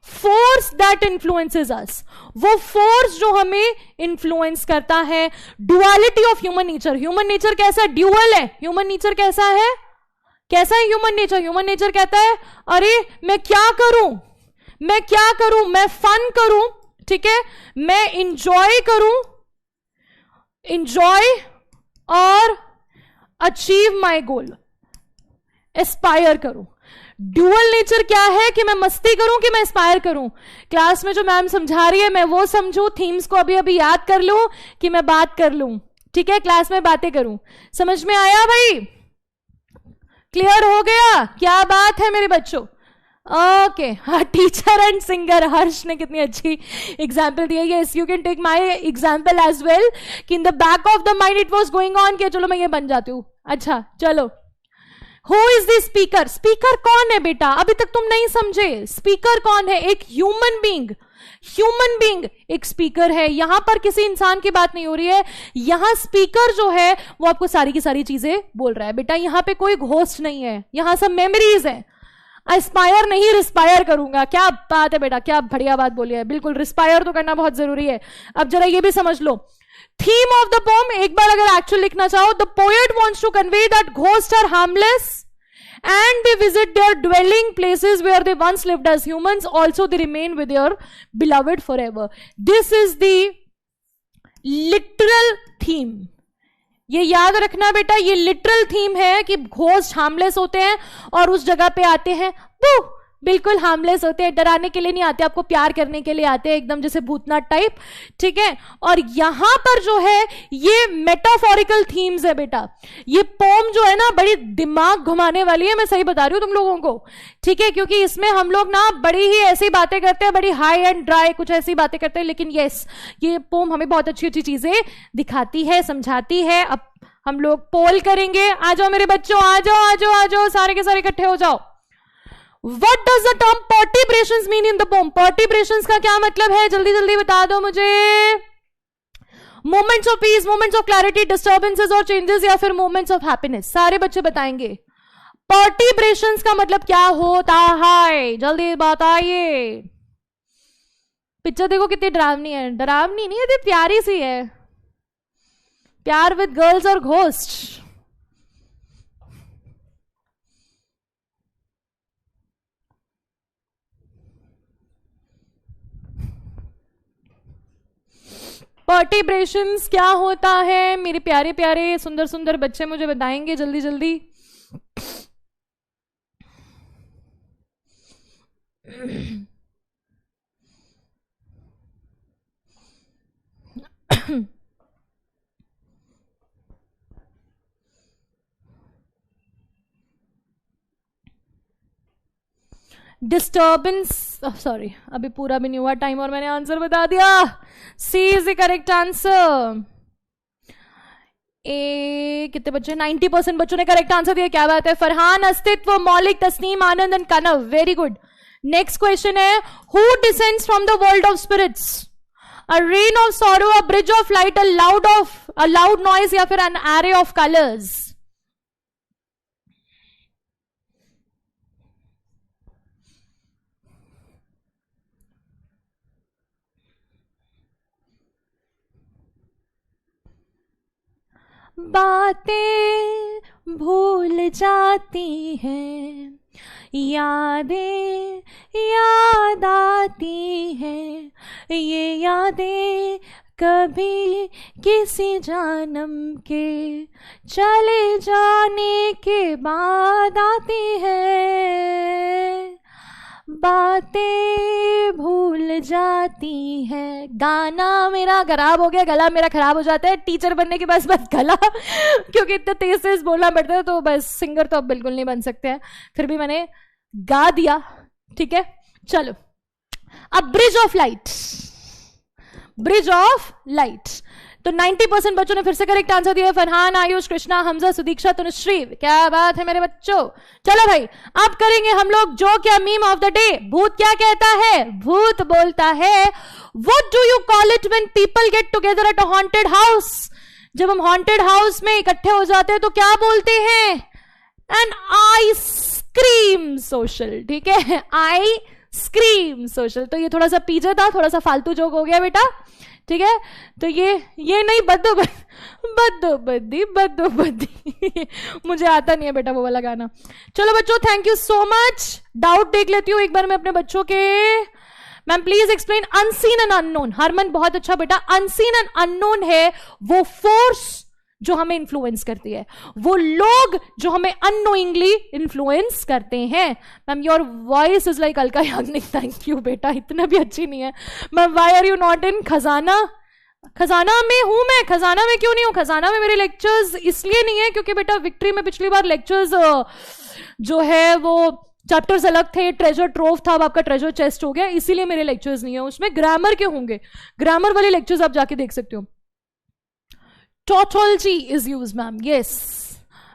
force that influences us, वो फोर्स जो हमें इन्फ्लुएंस करता है। Duality of human nature, human nature कैसा? ड्यूअल है। ह्यूमन नेचर कैसा है? कैसा है ह्यूमन नेचर? ह्यूमन नेचर कहता है अरे मैं क्या करूं, मैं क्या करूं, मैं फन करूं, ठीक है, मैं इंजॉय करूं, इंजॉय और अचीव माई गोल, एस्पायर करूं। ड्यूअल नेचर क्या है कि मैं मस्ती करूं कि मैं एस्पायर करूं, क्लास में जो मैम समझा रही है मैं वो समझूं, थीम्स को अभी अभी याद कर लूं कि मैं बात कर लूं, ठीक है, क्लास में बातें करूं। समझ में आया भाई? क्लियर हो गया? क्या बात है मेरे बच्चों? ओके, हाँ, टीचर एंड सिंगर, हर्ष ने कितनी अच्छी एग्जाम्पल दी है। Yes, you can take my example as well कि in the back of the mind it was going on कि चलो मैं ये बन जाती हूं। अच्छा चलो, Who is the speaker? Speaker कौन है बेटा? अभी तक तुम नहीं समझे स्पीकर कौन है? एक ह्यूमन बींग एक स्पीकर है। यहां पर किसी इंसान की बात नहीं हो रही है, यहां स्पीकर जो है वो आपको सारी की सारी चीजें बोल रहा है। बेटा यहां पे कोई घोस्ट नहीं है, यहां सब मेमोरीज है। एस्पायर नहीं, रिस्पायर करूंगा। क्या बात है बेटा, क्या बढ़िया बात बोली है। बिल्कुल, रिस्पायर तो करना बहुत जरूरी है। अब जरा ये भी समझ लो, थीम ऑफ द पोम एक बार अगर एक्चुअल लिखना चाहो, the poet wants to convey that ghost are harmless and they visit their dwelling places where they once lived as humans, also they remain with their beloved forever. This is the literal theme. ये याद रखना बेटा, ये literal theme है कि ghost harmless होते हैं और उस जगह पे आते हैं, बिल्कुल हार्मलेस होते हैं, डराने के लिए नहीं आते, आपको प्यार करने के लिए आते हैं, एकदम जैसे भूतनाथ टाइप, ठीक है। और यहां पर जो है ये मेटाफोरिकल थीम्स है बेटा। ये पोम जो है ना बड़ी दिमाग घुमाने वाली है, मैं सही बता रही हूं तुम लोगों को, ठीक है, क्योंकि इसमें हम लोग ना बड़ी ही ऐसी बातें करते हैं, बड़ी हाई एंड ड्राई कुछ ऐसी बातें करते हैं, लेकिन यस, ये पोम हमें बहुत अच्छी अच्छी चीजें दिखाती है, समझाती है। अब हम लोग पोल करेंगे, आ जाओ मेरे बच्चों, आ जाओ आ जाओ आ जाओ, सारे के सारे इकट्ठे हो जाओ। What does the term perturbations mean in the poem? Perturbations का क्या मतलब है, जल्दी जल्दी बता दो मुझे। Moments of peace, moments of clarity, disturbances और changes, या फिर moments of happiness? सारे बच्चे बताएंगे। Perturbations का मतलब क्या होता है, जल्दी बताइए। पिक्चर देखो कितनी डरावनी है। डरावनी नहीं है, प्यारी सी है। प्यार विद गर्ल्स और घोस्ट। पर्टिब्रेशंस क्या होता है, मेरे प्यारे प्यारे सुंदर सुंदर बच्चे मुझे बताएंगे जल्दी जल्दी। डिस्टर्बेंस, सॉरी अभी पूरा भी नहीं हुआ टाइम और मैंने आंसर बता दिया। सी इज द करेक्ट आंसर। ए कितने बच्चे, 90% बच्चों ने करेक्ट आंसर दिया, क्या बात है। Farhan, Astitva, Maulik, Tasneem, Anand and Kanav, very good. Next question है, who descends from the world of spirits? A rain of sorrow, a bridge of light, a loud noise, या फिर एन एरे ऑफ कलर्स? बातें भूल जाती हैं, यादें याद आती हैं, ये यादें कभी किसी जानम के चले जाने के बाद आती हैं। बातें भूल जाती है। गाना मेरा खराब हो गया, गला मेरा खराब हो जाता है टीचर बनने के बाद, बस गला क्योंकि इतना तेज तेज बोलना पड़ता है, तो बस सिंगर तो अब बिल्कुल नहीं बन सकते हैं, फिर भी मैंने गा दिया, ठीक है। चलो अब bridge of light, bridge of light. तो 90% बच्चों ने फिर से करेक्ट आंसर दिया। फरहान, आयुष, कृष्णा, हमजा, सुदीक्षा, तनुश्री, क्या बात है मेरे बच्चों। चलो भाई, अब करेंगे हम लोग जो क्या मीम ऑफ द डे। भूत क्या कहता है? भूत बोलता है, what do you call it when people get together at a haunted house? जब हम हॉन्टेड हाउस में इकट्ठे हो जाते हैं तो क्या बोलते हैं? An ice cream social. ठीक है, आई स्क्रीम सोशल। तो ये थोड़ा सा पीछे था, थोड़ा सा फालतू जोक हो गया बेटा। ठीक है, तो ये नहीं, बद्दोबद्दी मुझे आता नहीं है बेटा वो वाला गाना। चलो बच्चों, thank you so much. Doubt देख लेती हूँ एक बार मैं अपने बच्चों के। Ma'am please explain unseen and unknown. Harman, बहुत अच्छा बेटा। अनसीन एंड अननोन है वो फोर्स जो हमें इन्फ्लुएंस करती है, वो लोग जो हमें अननोइंगली इन्फ्लुएंस करते हैं। Ma'am your voice is like Alka Yagnik. Thank you बेटा, इतना भी अच्छी नहीं है। Ma'am why are you not in Khazana? Khazana में हूं मैं। खजाना में क्यों नहीं हूं? खजाना में मेरे लेक्चर्स इसलिए नहीं है क्योंकि बेटा विक्ट्री में पिछली बार लेक्चर्स जो है वो चैप्टर्स अलग थे, ट्रेजर ट्रोव था, अब आपका ट्रेजर चेस्ट हो गया, इसीलिए मेरे लेक्चर्स नहीं है। उसमें ग्रामर के होंगे, ग्रामर वाले लेक्चर्स आप जाके देख सकते हो। Tautology is use ma'am, yes,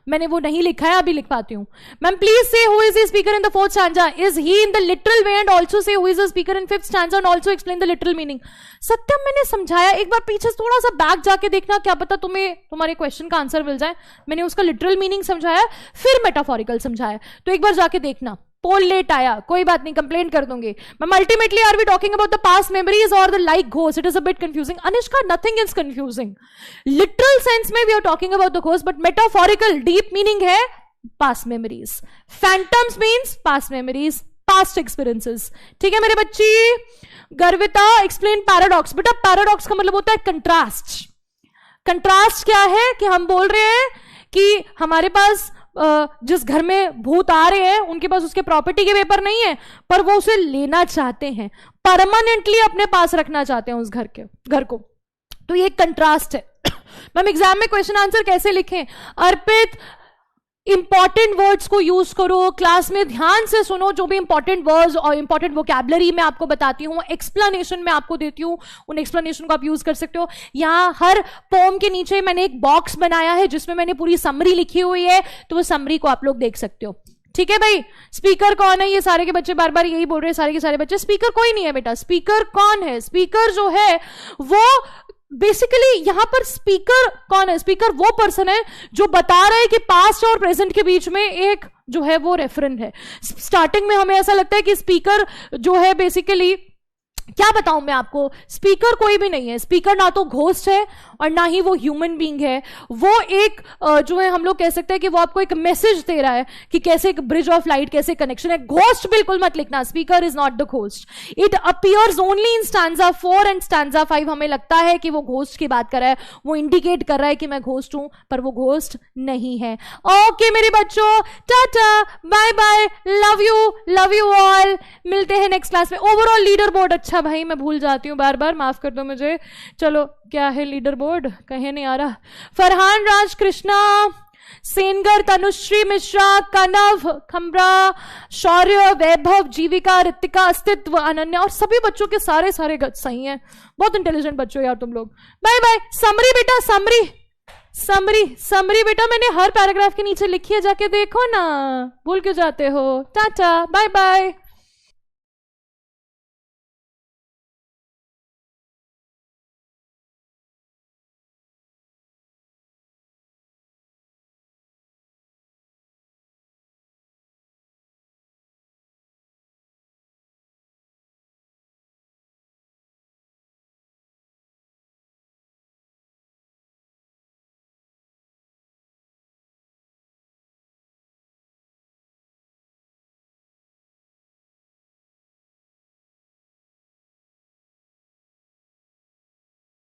मैंने वो नहीं लिखा है, अभी लिख पाती हूँ। Ma'am please say who is the speaker in the fourth stanza? Is he in the literal way and also say who is the speaker in fifth stanza and also explain the literal meaning. Satyam, मैंने समझाया, एक बार पीछे थोड़ा सा back जाके देखना, क्या पता तुम्हें तुम्हारे क्वेश्चन का आंसर मिल जाए। मैंने उसका लिटरल मीनिंग समझाया, फिर मेटाफोरिकल समझाया, तो एक बार जाके देखना। पोल लेट आया, कोई बात नहीं, कंप्लेंट कर दूंगी। Ma'am ultimately are we talking about the past memories और the like ghost? It is a bit confusing. Anishka, nothing is confusing. Literal sense में we are talking about the ghost, but metaphorical deep meaning है past memories. Phantoms means past memories, past experiences. ठीक है मेरे बच्ची। Garvita, explain paradox. बेटा paradox का मतलब होता है कंट्रास्ट। कंट्रास्ट क्या है कि हम बोल रहे हैं कि हमारे पास जिस घर में भूत आ रहे हैं उनके पास उसके प्रॉपर्टी के पेपर नहीं है, पर वो उसे लेना चाहते हैं, परमानेंटली अपने पास रखना चाहते हैं उस घर को। तो ये एक कंट्रास्ट है। मैम एग्जाम में क्वेश्चन आंसर कैसे लिखें? अर्पित, इंपॉर्टेंट वर्ड्स को यूज करो, क्लास में ध्यान से सुनो, जो भी इंपॉर्टेंट वर्ड्स और इंपॉर्टेंट वोकैबुलरी मैं आपको बताती हूँ, एक्सप्लेनेशन में आपको देती हूँ, उन एक्सप्लेनेशन को आप यूज कर सकते हो। यहाँ हर पोम के नीचे मैंने एक बॉक्स बनाया है जिसमें मैंने पूरी समरी लिखी हुई है, तो वो समरी को आप लोग देख सकते हो। ठीक है भाई। स्पीकर कौन है? ये सारे के बच्चे बार बार यही बोल रहे हैं, सारे के सारे बच्चे। स्पीकर कोई नहीं है बेटा। स्पीकर कौन है? स्पीकर जो है वो बेसिकली यहां पर स्पीकर कौन है? स्पीकर वो पर्सन है जो बता रहा है कि पास्ट और प्रेजेंट के बीच में एक जो है वो रेफरेंस है। स्टार्टिंग में हमें ऐसा लगता है कि स्पीकर जो है बेसिकली, क्या बताऊं मैं आपको, स्पीकर कोई भी नहीं है। स्पीकर ना तो घोस्ट है और ना ही वो ह्यूमन बीइंग है। वो एक जो है हम लोग कह सकते हैं कि वो आपको एक मैसेज दे रहा है कि कैसे एक ब्रिज ऑफ लाइट, कैसे कनेक्शन है। घोस्ट बिल्कुल मत लिखना, speaker is not the ghost. It appears only in stanza 4 and stanza 5। हमें लगता है कि वो घोस्ट की बात कर रहा है, वो इंडिकेट कर रहा है कि मैं घोस्ट हूं, पर वो घोस्ट नहीं है। ओके मेरे बच्चों, tata, bye bye, love you all. मिलते हैं नेक्स्ट क्लास में। ओवरऑल लीडर बोर्ड, अच्छा भाई मैं भूल जाती हूँ बार बार, माफ कर दो मुझे। चलो क्या है लीडर बोर्ड, कहीं नहीं आ रहा। फरहान, राज, कृष्णा, सेनगर, तनुश्री, मिश्रा, कनव, खमरा, शौर्य, वैभव, जीविका, ऋतिका, अस्तित्व, अनन्या और सभी बच्चों के सारे सही हैं। बहुत इंटेलिजेंट बच्चों यार तुम लोग। Bye bye. समरी बेटा, समरी बेटा मैंने हर पैराग्राफ के नीचे लिखी है, जाके देखो ना, भूल क्यों जाते हो। Tata, bye bye.